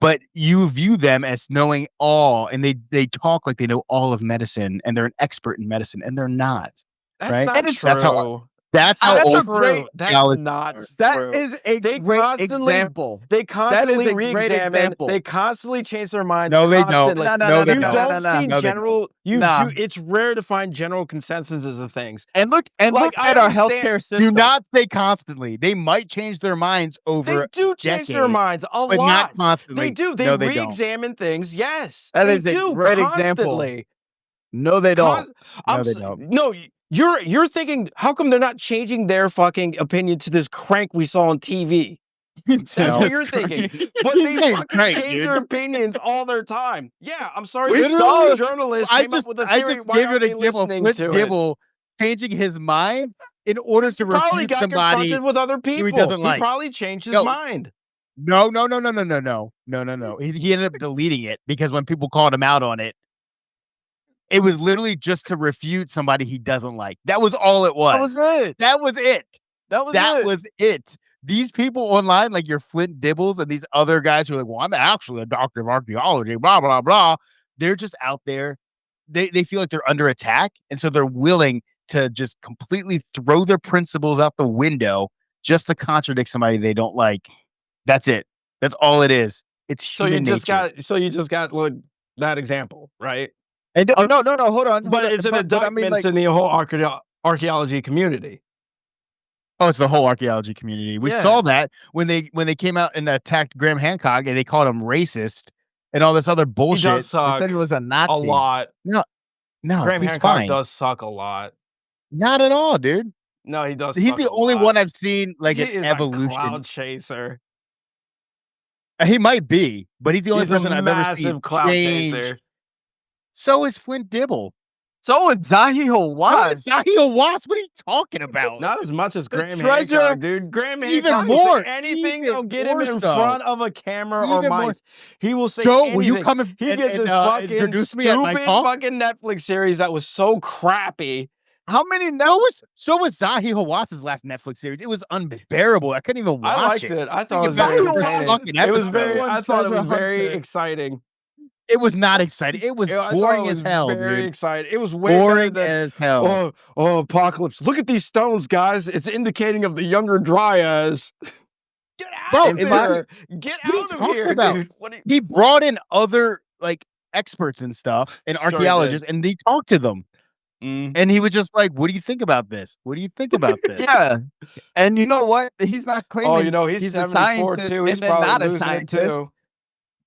But you view them as knowing all, and they talk like they know all of medicine, and they're an expert in medicine, and they're not. That's Right? not And true. That's how- That's how That's a old great- That's archaeologists not are. That true. is a They great constantly- example. They constantly a great re-examine. example. They constantly change their minds. No, they don't. constantly. No, they You don't. don't see No, they general. Nah. It's rare to find general consensuses of things. And look Like, look I at our understand- healthcare system. Do not say constantly. They might change their minds They over, do change their decade, minds a but lot. not constantly. They do. They No, they don't. re-examine things. Yes, That they is a do great example. constantly. No, they don't. Cons- I'm No, they s- don't. No, you're thinking, how come they're not changing their fucking opinion to this crank we saw on TV? That's No. what you're thinking. But You they say fucking crank, change dude. their opinions all their time. Yeah, I'm sorry. We This saw- journalist I came just up with a I theory. just Why gave you aren't an we example of listening Flint to it? Dibble changing his mind in order to Probably refute got somebody. confronted with other people. doesn't He like. probably changed his No. mind. No. He ended up deleting it because when people called him out on it, It was literally just to refute somebody he doesn't like. That was all it was. That was it. That was it. That was That it. was it. These people online, like your Flint Dibbles and these other guys who are like, well, I'm actually a doctor of archaeology, blah, blah, blah. They're just out there. They feel like they're under attack. And so they're willing to just completely throw their principles out the window just to contradict somebody they don't like. That's it. That's all it is. It's human nature. You just got look, that example, right? And no, hold on. But it's an indictment in the whole archaeology community. Oh, it's the whole archaeology community. We saw that when they came out and attacked Graham Hancock and they called him racist and all this other bullshit. He does suck. They said he was a Nazi. A lot. No, Graham he's Hancock fine. does suck a lot. Not at all, dude. No, he does. He's suck the a only lot. one I've seen like He an is evolution. A cloud chaser. He might be, but he's the only He's person a I've ever massive seen cloud change. chaser. So is Flint Dibble. So is Zahi Hawass. Zahil Wasp, what are you talking about? Not as much as Graham treasure- Hancock, dude. Graham Even Hancock more, will say anything even that'll get him more in so. front of a camera or Even more- mic. He will say Joe, anything. will you come and He gets his fucking introduce me at my stupid talk? fucking Netflix series that was so crappy. How many So was Zahi Hawass's last Netflix series. It was unbearable. I couldn't even watch I liked it. it. I thought it was Think very about the entertaining. fucking It was episode. very. I thought it was Treasure very Hunter. exciting. It was not exciting. It was I thought boring it as was hell, Very dude. exciting. It was way Boring better than. as hell. Oh, apocalypse! Look at these stones, guys. It's indicating of the younger Dryas. Get out Bro, of it's here! Get what are you out of talking here, about? dude! What? He brought in other like experts and stuff and Sure he did. archaeologists, and he talked to them. And he was just like, "What do you think about this? What do you think about this?" Yeah. And you know what? He's not claiming. Oh, you know he's a 74 scientist too. He's and then probably not a losing it scientist. too.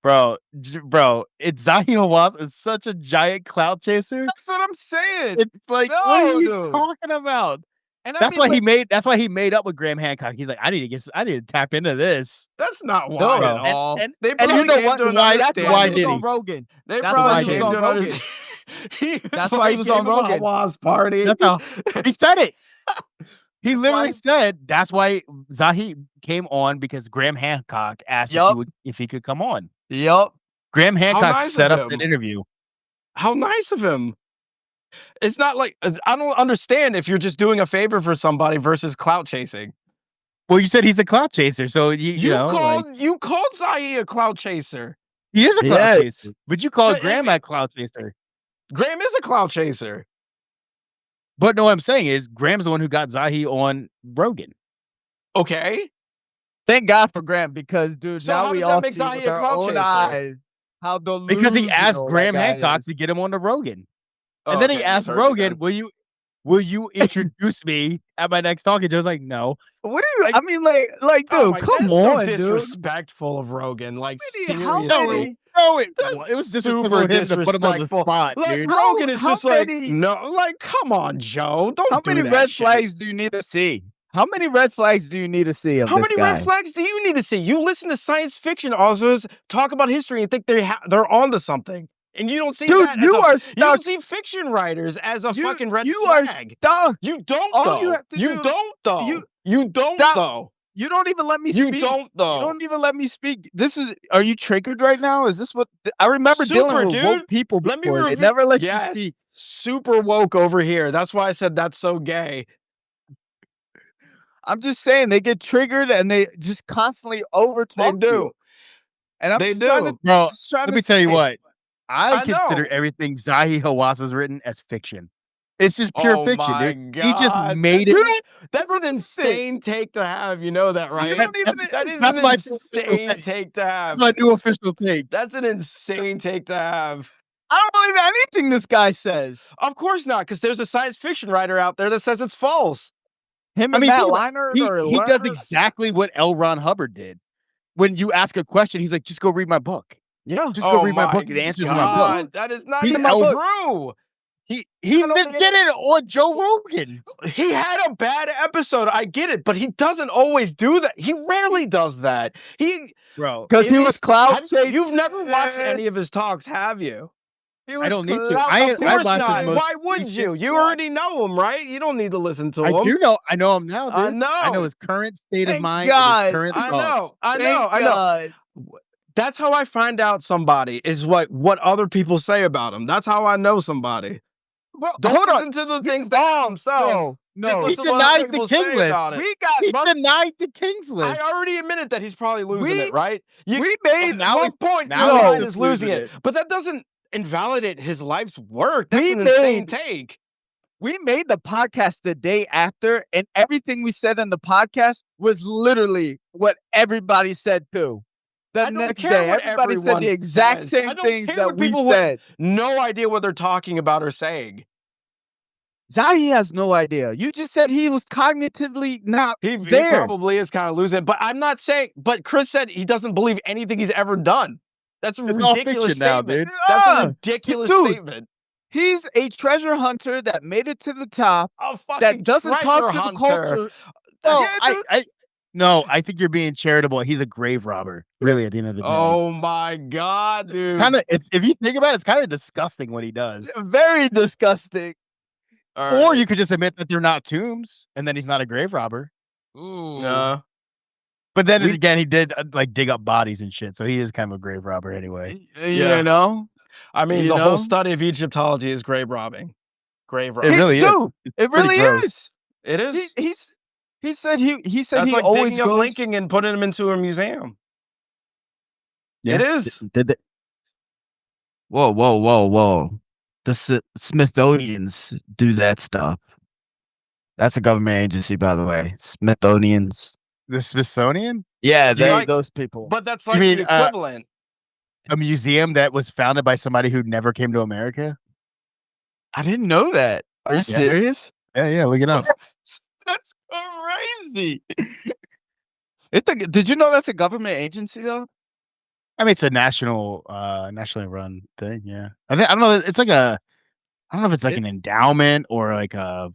Bro, it's Zahi Hawass is such a giant cloud chaser. That's what I'm saying. It's like, what No, are you dude. talking about? And That's why he made up with Graham Hancock. He's like, I need to tap into this. That's not why No, at all. and They you probably know came what? to an Why- that's understanding. why why he did was he? on Rogan. They That's probably why he came was to on an Rogan. understanding. He That's why he was on gave him a Rogan. Hawass party. That's how he said it. He That's literally why- said that's why Zahi came on because Graham Hancock asked Yup. if he could come on. Yup. Graham Hancock nice set of up him. an interview. How nice of him. It's not like I don't understand if you're just doing a favor for somebody versus clout chasing. Well, you said he's a cloud chaser, so you know, You called Zahi a clout chaser. he is a cloud Yes. chaser. But you called But Graham a cloud chaser. Graham is a clout chaser. But no, what I'm saying is Graham's the one who got Zahi on Rogan. Okay. Thank God for Graham because, dude, So now how we does that all make see Zahi with a our clout own chaser? eyes how delusional Because he asked that Graham guy Hancock is. to get him on the Rogan. Oh, And then he okay, asked heard you Rogan, then. will you introduce me at my next talk? And Joe's like, no. What are you? I mean, like, dude, Oh my- come that's on, so dude. disrespectful of Rogan. Like, How seriously. many- No, it That's was disrespectful super of him to put him on the disrespectful. spot, Like, dude. Rogan is How just like, many- no, like, come on, Joe. Don't How do many that red shit. flags do you need to see? How many red flags do you need to see of How this many guy? red flags do you need to see? You listen to science fiction authors talk about history and think they're onto something. And you don't see Dude, that. you are You stuck. don't see fiction writers as a fucking red You are flag. stuck. You don't All though. you have to You do- don't though. you- You don't Stop. though. You don't even let me You speak. don't though. You don't even let me speak. Are you triggered right now? Is this what I remember dealing Super, with dude. woke people Let me before? They review- never let Yes. you speak. Super woke over here. That's why I said that's so gay. I'm just saying they get triggered and they just constantly over They talk. do. And I'm They just trying do. to, Bro, just trying let to me tell you say- what. I I consider know. everything Zahi Hawass has written as fiction. It's just pure Oh fiction, my dude. He just God. made That's it. That's an insane take to have. You know that, right? don't even- that is that's an my insane take to have. That's my new official take. That's an insane take to have. I don't believe anything this guy says. Of course not, because there's a science fiction writer out there that says it's false. Him I and mean, Matt think about Leinart He, or he does Lerner- exactly what L. Ron Hubbard did. When you ask a question, he's like, just go read my book. Yeah. Just go read my book. The answers in my book. God, that is not He's even L- true. He did it on Joe Rogan. He had a bad episode. I get it, but he doesn't always do that. He rarely does that. Bro, Because he was cloud chasing. You've never watched any of his talks, have you? He I don't need to. clout- I Of course watched his not. most Why would recent you? You one. already know him, right? You don't need to listen to him. I do know. I know him now, dude. I know. I know his current state of Thank mind. God. And his current I thoughts. know. I Thank know. I know. God. That's how I find out somebody is what other people say about him. That's how I know somebody. Well, Don't hold on. listen to the things that himself. No, Just no. He listen to what other denied the people King say list. about it. We got He money. denied the King's list. I already admitted that he's probably losing We- it, right? We made At one point, now your he's mind just is losing losing it. But that doesn't invalidate his life's work. That's We an insane made- take. we made the podcast the day after, and everything we said in the podcast was literally what everybody said too. The I don't next care day, what everybody said everyone the exact says. same I don't things care that what we people said. No idea what they're talking about or saying. Zahi has no idea. You just said he was cognitively not He there. probably is kind of losing it. But I'm not saying, but Chris said he doesn't believe anything he's ever done. That's a It's all ridiculous fiction now, statement. dude. That's Ah, a ridiculous dude. statement. He's a treasure hunter that made it to the top. A fucking That doesn't talk treasure to the hunter. culture. No, Yeah, dude. no, I think you're being charitable. He's a grave robber, really, at the end of the day. Oh my God, dude. It's kind of, if you think about it, it's kind of disgusting what he does. Very disgusting. All Or right. you could just admit that they're not tombs, and then he's not a grave robber. Ooh. No. But then We- again, he did like dig up bodies and shit, so he is kind of a grave robber anyway. Yeah. You know? I mean, You the know? whole study of Egyptology is grave robbing. Grave It robbing. really is. Dude, It's it pretty really gross. is. It is. He said he said That's he like always digging up goes. Lincoln and putting him into a museum. Yeah. It is. Did they? Whoa! The Smithsonian's do that stuff. That's a government agency, by the way. Smithsonian's. The Smithsonian, Yeah, Do you like- those people. But that's You like mean, the equivalent. a museum that was founded by somebody who never came to America. I didn't know that. Are you serious? Yeah, look it up. That's crazy. Did you know that's a government agency though? I mean, it's a nationally run thing. Yeah, I don't know. It's like I don't know if it's like an endowment or like a.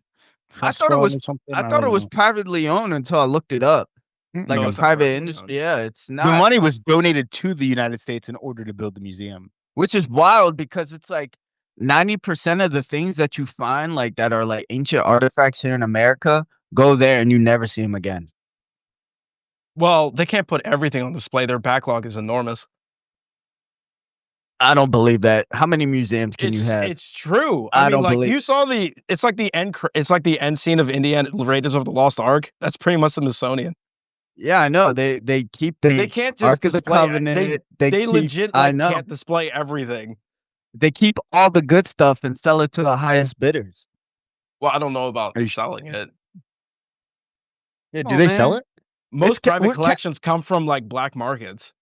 trust thought it fund was- or something. I thought it don't was know. privately owned until I looked it up. Like No, a it's not private privately industry. owned. Yeah, it's not. The money was donated to the United States in order to build the museum. Which is wild because it's like 90% of the things that you find like that are like ancient artifacts here in America go there and you never see them again. Well, they can't put everything on display. Their backlog is enormous. I don't believe that. How many museums can you have? It's true. I mean, don't like believe- you saw it's like the end scene of Indiana Raiders of the Lost Ark. That's pretty much the Smithsonian. Yeah, I know. They keep the They can't just Ark of the display. Covenant. They keep, legit I like, know. can't display everything. They keep all the good stuff and sell it to the highest bidders. Well, I don't know about Are you- selling it. Yeah, Oh, do they sell man. it? Most ca- private we're ca- collections come from like black markets.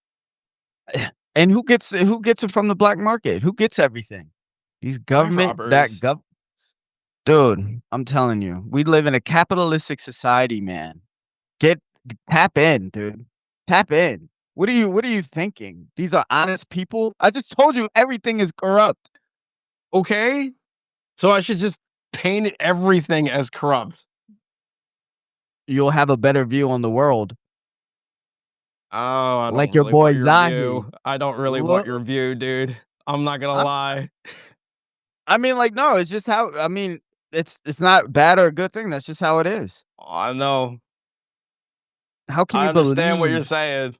And who gets it from the black market? Who gets everything? These government robbers. Dude, I'm telling you, we live in a capitalistic society, man. Tap in, dude. Tap in. What are you thinking? These are honest people? I just told you everything is corrupt. Okay, so I should just paint everything as corrupt. You'll have a better view on the world. Oh, I don't Like your really boy want your Zahi. view. I don't really Look- want your view, dude. I'm not gonna lie. I mean, like, no, it's just how it's not bad or a good thing. That's just how it is. I know. How can I you understand what you're believe? saying.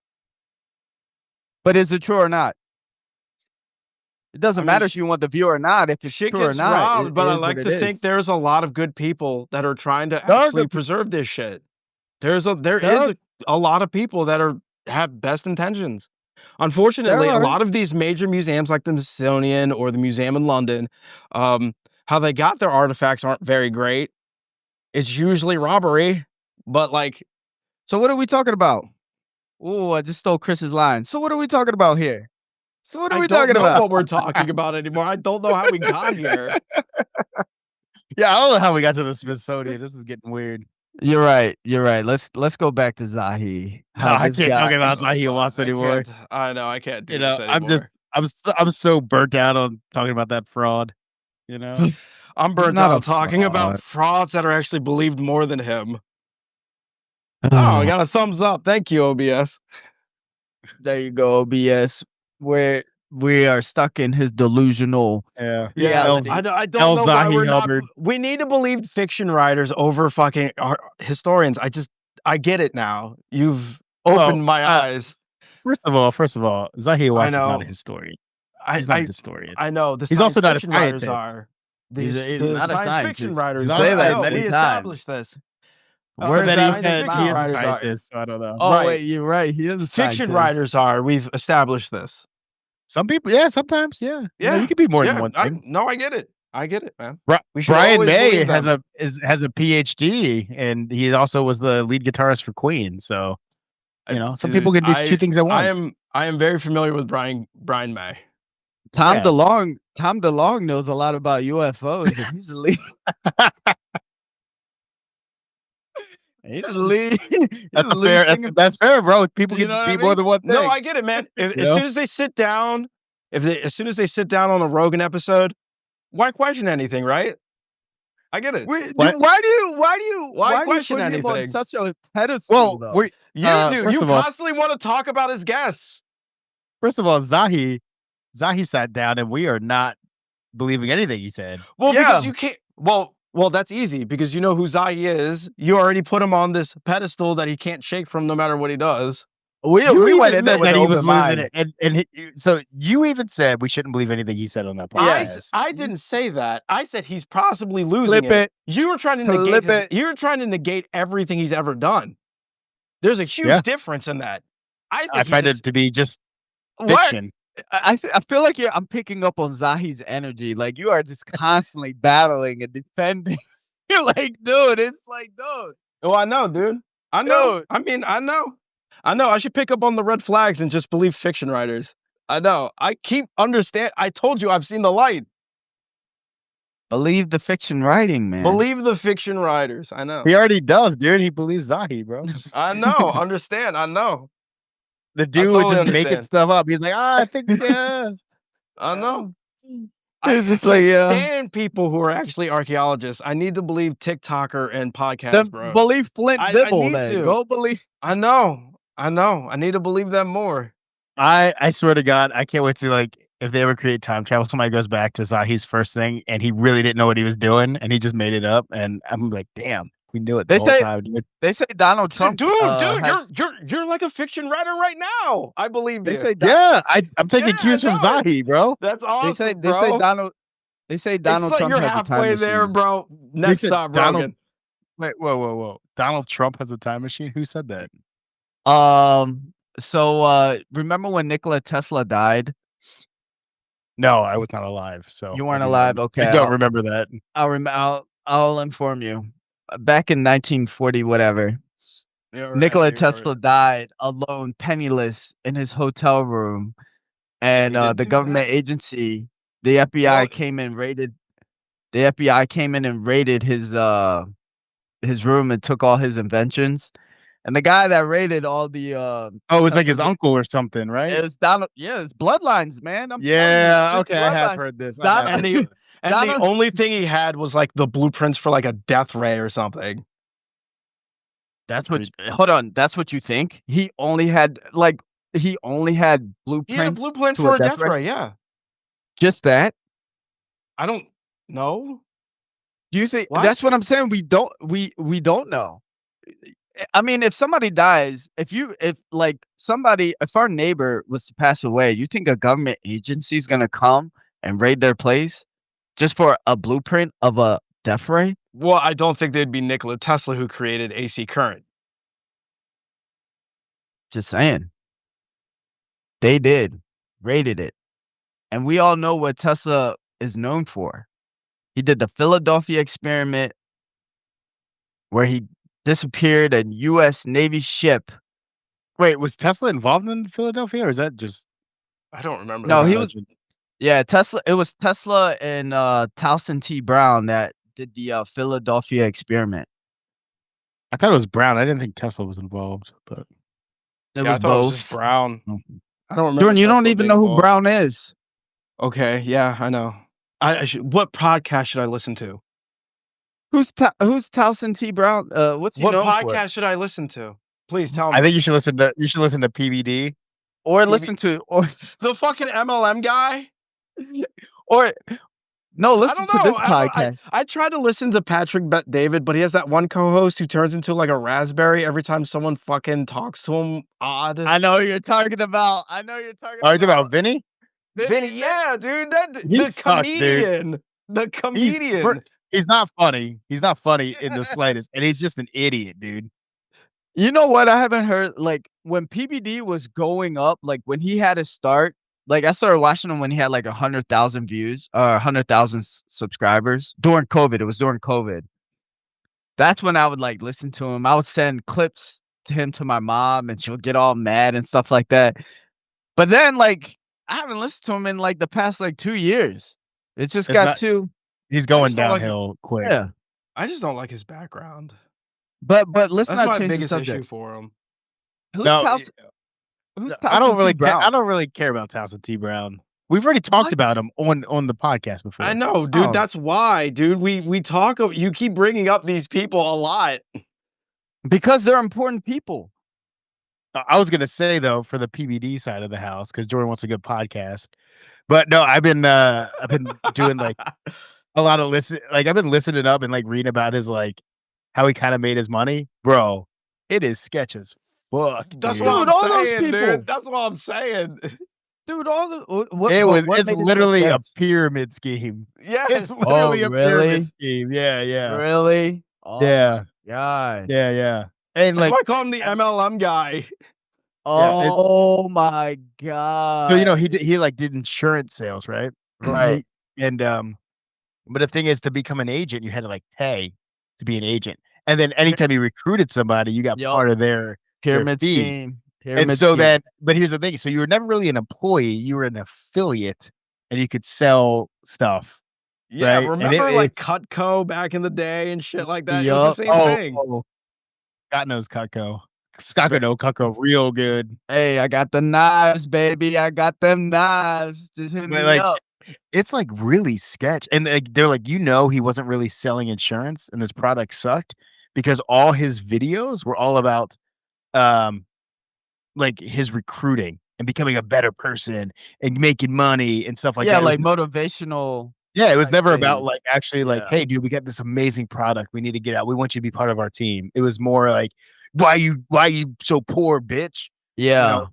But is it true or not? It doesn't I mean, matter if you want the view or not. If it's Shit true or gets not, robbed, it but I is like what to it think is. there's a lot of good people that are trying to There are actually good pe- preserve this shit. There is There a lot of people that have best intentions. Unfortunately, a are. lot of these major museums like the Smithsonian or the museum in London, how they got their artifacts aren't very great. It's usually robbery, but like So what are we talking about? Oh, I just stole Chris's line. So what are we talking about here? So what are I we don't talking know about? what we're talking about anymore. I don't know how we got here. Yeah, I don't know how we got to the Smithsonian. This is getting weird. You're right. You're right. Let's go back to Zahi. No, How I this can't guy- talk about Zahi Hawass I anymore. can't- I know I can't do You this know, anymore. I'm so burnt out on talking about that fraud. You know, I'm burnt not out a on talking about fraud. frauds that are actually believed more than him. Oh, I got a thumbs up. Thank you, OBS. There you go, OBS. Where we are stuck in his delusional. yeah, Reality. I El don't know why Zahi we're not. Hubbard. We need to believe fiction writers over fucking historians. I get it now. You've opened my eyes. First of all, Zahi Hawass is not know. a historian. I He's not a I historian. I know the He's science also not a fiction writers scientist. are. He's The not a science fiction scientist. writers He's You not a say are. I that know, scientist. many we times. established this. But Where's then that he in the said he fiction is a writers are. scientist, so I don't know. Oh Right. wait, you're right. He is a Fiction scientist. writers are. We've established this. Some people, yeah, sometimes, yeah. You know, Yeah. you could be more than Yeah. one thing. No, I get it. I get it, man. Bri- We should Brian always May believe has them. has a PhD, and he also was the lead guitarist for Queen. So some people Dude, can do two things at once. I am very familiar with Brian May. Tom Yes. DeLonge knows a lot about UFOs. And he's the lead. He's the lead. He's That's the a lead fair. singer. That's fair, bro. People You can know what be I more mean? than one thing. No, I get it, man. You As know? soon as they sit down, as soon as they sit down on a Rogan episode, why question anything, right? I get it. Wait, What? dude, why do you question put him on anything? such a pedestal? Well, though? we're You do. first You of all- constantly want to talk about his guests. first of all, Zahi sat down, and we are not believing anything he said. Well, Yeah. because you can't. Well, that's easy because you know who Zahi is. You already put him on this pedestal that he can't shake from no matter what he does. we You went even in there said with that an he was open losing mind. it, and so you even said we shouldn't believe anything he said on that podcast. I didn't say that. I said he's possibly losing Flip it. You were trying to Flip negate. it. You were trying to negate everything he's ever done. There's a huge Yeah. difference in that. I find it to be just What? fiction. I feel like I'm picking up on Zahi's energy. Like you are just constantly battling and defending. You're like, dude, it's like, dude. Oh, I know, dude. I know. Dude. I mean, I know. I should pick up on the red flags and just believe fiction writers. I know. I told you I've seen the light. Believe the fiction writing, man. Believe the fiction writers. I know. He already does, dude. He believes Zahi, bro. I know. Understand. I know. The dude totally was just making understand. stuff up. He's like, I think, yeah. I know. It's just I like, can't stand people who are actually archaeologists. I need to believe TikToker and podcast, Then bro. believe Flint I Dibble. need Then to. go believe. I know. I need to believe them more. I swear to God, I can't wait to if they ever create time travel, somebody goes back to Zahi's first thing and he really didn't know what he was doing and he just made it up. And I'm like, damn, we knew it the whole time, dude. They say Donald Trump. Dude, has- you're like a fiction writer right now. I believe They you. say Yeah, I'm taking Yeah, cues from I know. Zahi, bro. That's awesome, they say bro. Donald. They say Donald it's like Trump you're has a time halfway there, machine. bro. Next said stop, Donald- Rogan. Wait, whoa. Donald Trump has a time machine? Who said that? So remember when Nikola Tesla died? No, I was not alive. So You weren't I do alive? not- Okay. I don't remember that. I'll inform you. Back in 1940, whatever, Yeah, right, Nikola you're Tesla right. died alone, penniless, in his hotel room, and We did the do government that. agency, the FBI, Well- came in raided. The FBI came in and raided his room and took all his inventions. And the guy that raided all the Oh, it was like his Tesla's- uncle or something, right? It's Donald. Yeah, it's bloodlines, man. I'm telling you, Yeah, it's okay, I have bloodlines. heard this. Don- And the Donald- only thing he had was like the blueprints for like a death ray or something. That's what. Hold on. That's what you think? He only had blueprints. He had a blueprint to for a death death ray. Yeah. Just that? I don't know. Do you think What? that's what I'm saying? We don't know. I mean, if somebody dies, if our neighbor was to pass away, you think a government agency is gonna come and raid their place just for a blueprint of a death ray? Well, I don't think they'd be Nikola Tesla who created AC current. Just saying. They did. Raided it. And we all know what Tesla is known for. He did the Philadelphia experiment where he disappeared a U.S. Navy ship. Wait, was Tesla involved in Philadelphia, or is that just? I don't remember. No, that. he was. Yeah, Tesla. It was Tesla and Towson T. Brown that did the Philadelphia experiment. I thought it was Brown. I didn't think Tesla was involved, but It Yeah, was I thought it was both. just Brown. I don't remember. Jordan, you don't Tesla even being know who involved. Brown is. Okay, yeah, I know. I should. What podcast should I listen to? Who's Towson T. Brown? What's he What known podcast for? should I listen to? Please tell me. I think you should listen to PBD. Or listen to or The fucking MLM guy. or No, I listen don't to know. this I don't. podcast. I tried to listen to Patrick Bet David, but he has that one co-host who turns into like a raspberry every time someone fucking talks to him. Odd. I know who you're talking about. I know you're talking Are you talking about about Vinny? Vinny, yeah, dude. He The sucks, dude. comedian. The He's comedian. he's not funny. He's not funny in the slightest, and he's just an idiot, dude. You know what? I haven't heard like when PBD was going up, like when he had his start. Like I started watching him when he had like 100,000 views or 100,000 subscribers during COVID. It was during COVID. That's when I would like listen to him. I would send clips to him to my mom, and she'll get all mad and stuff like that. But then, like, I haven't listened to him in like the past like 2 years. It just It's got not- too. He's going just don't like it. downhill quick. Yeah. I just don't like his background. But let's That's not my change the biggest issue subject. for him. Who's No, Towson- who's I don't Towson really T. Brown? I don't really care about Towson T. Brown. We've already talked What? about him on the podcast before. I know, dude. Oh, That's why, dude. We talk. You keep bringing up these people a lot. Because they're important people. I was gonna say though, for the PBD side of the house, because Jordan wants a good podcast. But no, I've been doing like a lot of I've been listening up and like reading about his like how he kind of made his money, bro. It is sketch as fuck. That's dude. what Dude, I'm all those saying, people. dude. That's what I'm saying. Dude, all the what, It's made his literally a success? pyramid scheme. Yes. It's literally a really? pyramid scheme. Yeah. Really? Oh Yeah. my god. Yeah. And That's like why I call him the MLM guy. Oh my god. so, you know, he like did insurance sales, right? Right. And but the thing is, to become an agent, you had to like pay to be an agent. And then anytime you recruited somebody, you got Yup. part of their pyramid fee. scheme. And so then, but here's the thing. So you were never really an employee, you were an affiliate, and you could sell stuff. Yeah, Right, and remember like it's Cutco back in the day and shit like that? It Yup. was the same thing. Scott knows Cutco. Scott could know Cutco real good. Hey, I got the knives, baby. I got them knives. Just hit me But, like, up. it's like really sketch. And like, they're like, you know, he wasn't really selling insurance and this product sucked because all his videos were all about like his recruiting and becoming a better person and making money and stuff like Yeah, that. like motivational. Yeah, it was type never about things. like actually like, Yeah. hey, dude, we got this amazing product. We need to get out. We want you to be part of our team. It was more like, why you so poor, bitch? Yeah. know,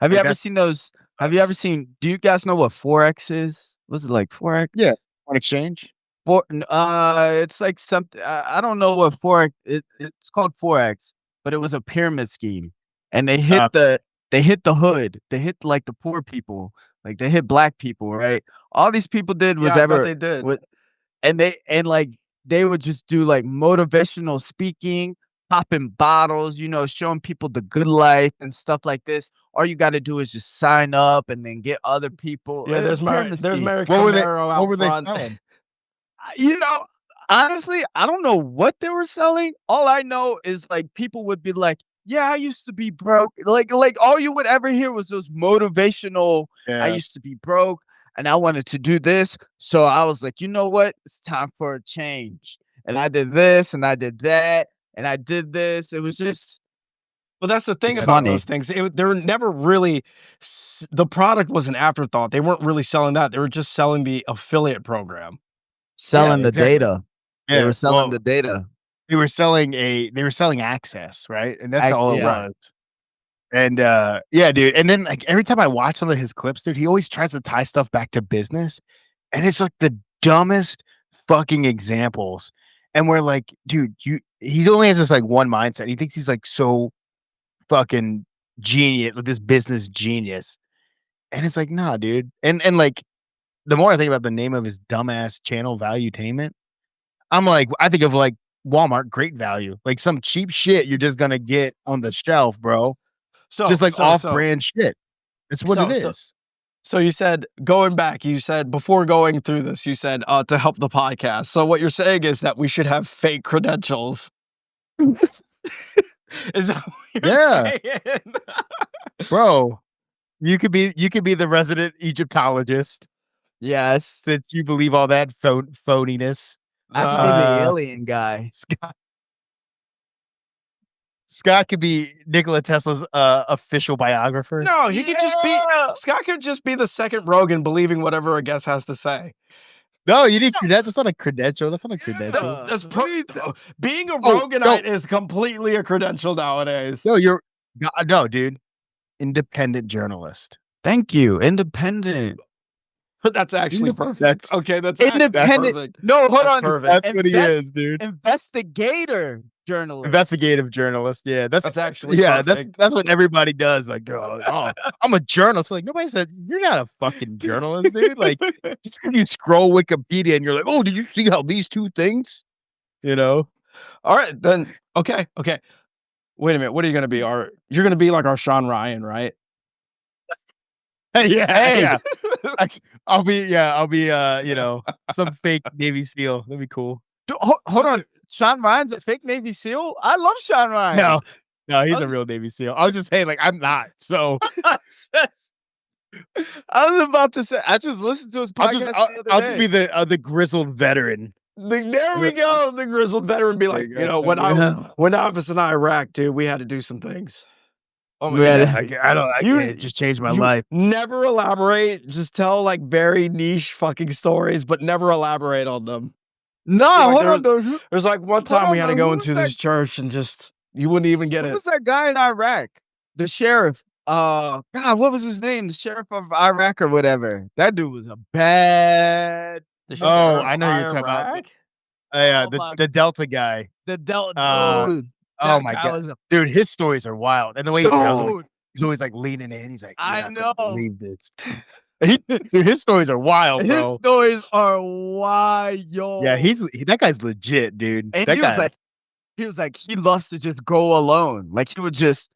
Have you like ever that's seen those? Have you ever seen? Do you guys know what Forex is? Was it like Forex? Yeah. On exchange? It's like something. I don't know what Forex. It's called Forex, but it was a pyramid scheme, and they hit the hood. They hit like the poor people. Like they hit black people, right? All these people did was Yeah, I bet they did. they would just do like motivational speaking, popping bottles, you know, showing people the good life and stuff like this. All you got to do is just sign up and then get other people. Yeah, It's there's a pyramid scheme. Mary What were they- Camaro out what were they front. selling? You know, honestly, I don't know what they were selling. All I know is like people would be like, "Yeah, I used to be broke." Like all you would ever hear was those motivational. I Yeah. used to be broke and I wanted to do this, so I was like, you know what? It's time for a change. And I did this, and I did that, and I did this. It was just Well, that's the thing It's about funny. those things. They were never really. The product was an afterthought. They weren't really selling that. They were just selling the affiliate program. selling the exactly. data. Yeah. They were selling well, the data. they were selling access, right? And that's all it yeah. was. And yeah, dude. And then like every time I watch some of his clips, dude, he always tries to tie stuff back to business. And it's like the dumbest fucking examples. And we're like, dude, he only has this like one mindset. He thinks he's like so fucking genius, like this business genius. And it's like, nah, dude. And like the more I think about the name of his dumbass channel, Valuetainment, I'm like, I think of like Walmart, Great Value, like some cheap shit you're just gonna get on the shelf, bro. So Just like so- off-brand shit. That's what it so- is. So you said going back, you said before going through this, you said to help the podcast. So what you're saying is that we should have fake credentials. Is that what you're Yeah. saying? Bro, you could be the resident Egyptologist Yes. since you believe all that phoniness. I could be the Uh, alien guy. Scott could be Nikola Tesla's official biographer. No, he could just be Scott could just be the second Rogan believing whatever a guest has to say. No, you didn't see that. That's not a credential. That's not a credential. Being a Oh, Roganite is completely a credential nowadays. No, no, dude. Independent journalist. Thank you. Independent. That's actually perfect. That's okay. That's Independent. perfect. No, hold That's on. perfect. That's what he is, dude. Investigator journalist. Investigative journalist. Yeah, that's actually perfect. that's what everybody does. Like, oh, I'm a journalist. Like, nobody said you're not a fucking journalist, dude. Like, just when you scroll Wikipedia and you're like, oh, did you see how these two things? You know? All right, then. Okay. Wait a minute. What are you going to be? You're going to be like our Sean Ryan, right? Yeah. I'll be, you know, some fake Navy SEAL. That'd be cool. Dude, hold on. Sean Ryan's a fake Navy SEAL? I love Sean Ryan. No, he's a real Navy SEAL. I was just saying, like, I'm not. So I was about to say, I just listened to his podcast. I'll just be the grizzled veteran. There we go. The grizzled veteran be like, when I was in Iraq, dude, we had to do some things. Oh my God. I can't just change my life. Never elaborate. Just tell like very niche fucking stories, but never elaborate on them. No, like, hold on. There's like one time we had to go into this church and just you wouldn't even get it. Who was that guy in Iraq? The sheriff. God, what was his name? The sheriff of Iraq or whatever. That dude was a bad. Oh, I know you're talking about. Yeah, the Delta guy. The Delta. Dude, oh my God, dude, his stories are wild, and the way he tells them, he's always like leaning in. He's like, I know. Believe this. Dude, his stories are wild, bro. His stories are wild. Yeah, that guy's legit, dude. And that guy. He was like, he loves to just go alone. Like he would just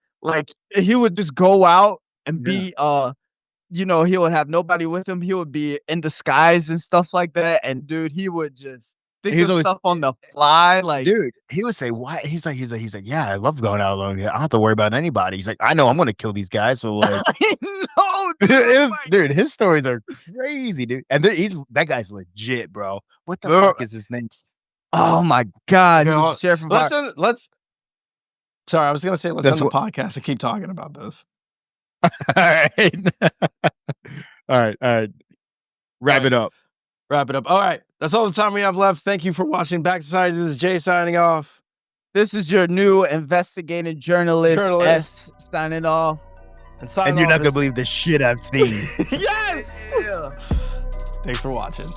go out and be he would have nobody with him. He would be in disguise and stuff like that. And dude, he would just think of stuff on the fly. Like, dude, he would say, why? He's like, yeah, I love going out alone. I don't have to worry about anybody. He's like, I know I'm gonna kill these guys. So like, I know, dude, his stories are crazy, dude. And that guy's legit, bro. What the fuck is his name? Oh my God. Sorry, I was gonna say let's end the podcast and keep talking about this. All right. Wrap it up. All right. That's all the time we have left. Thank you for watching Back Society. This is Jay signing off. This is your new investigative journalist. S signing off. And you're not gonna believe the shit I've seen. Yes! Yeah. Thanks for watching.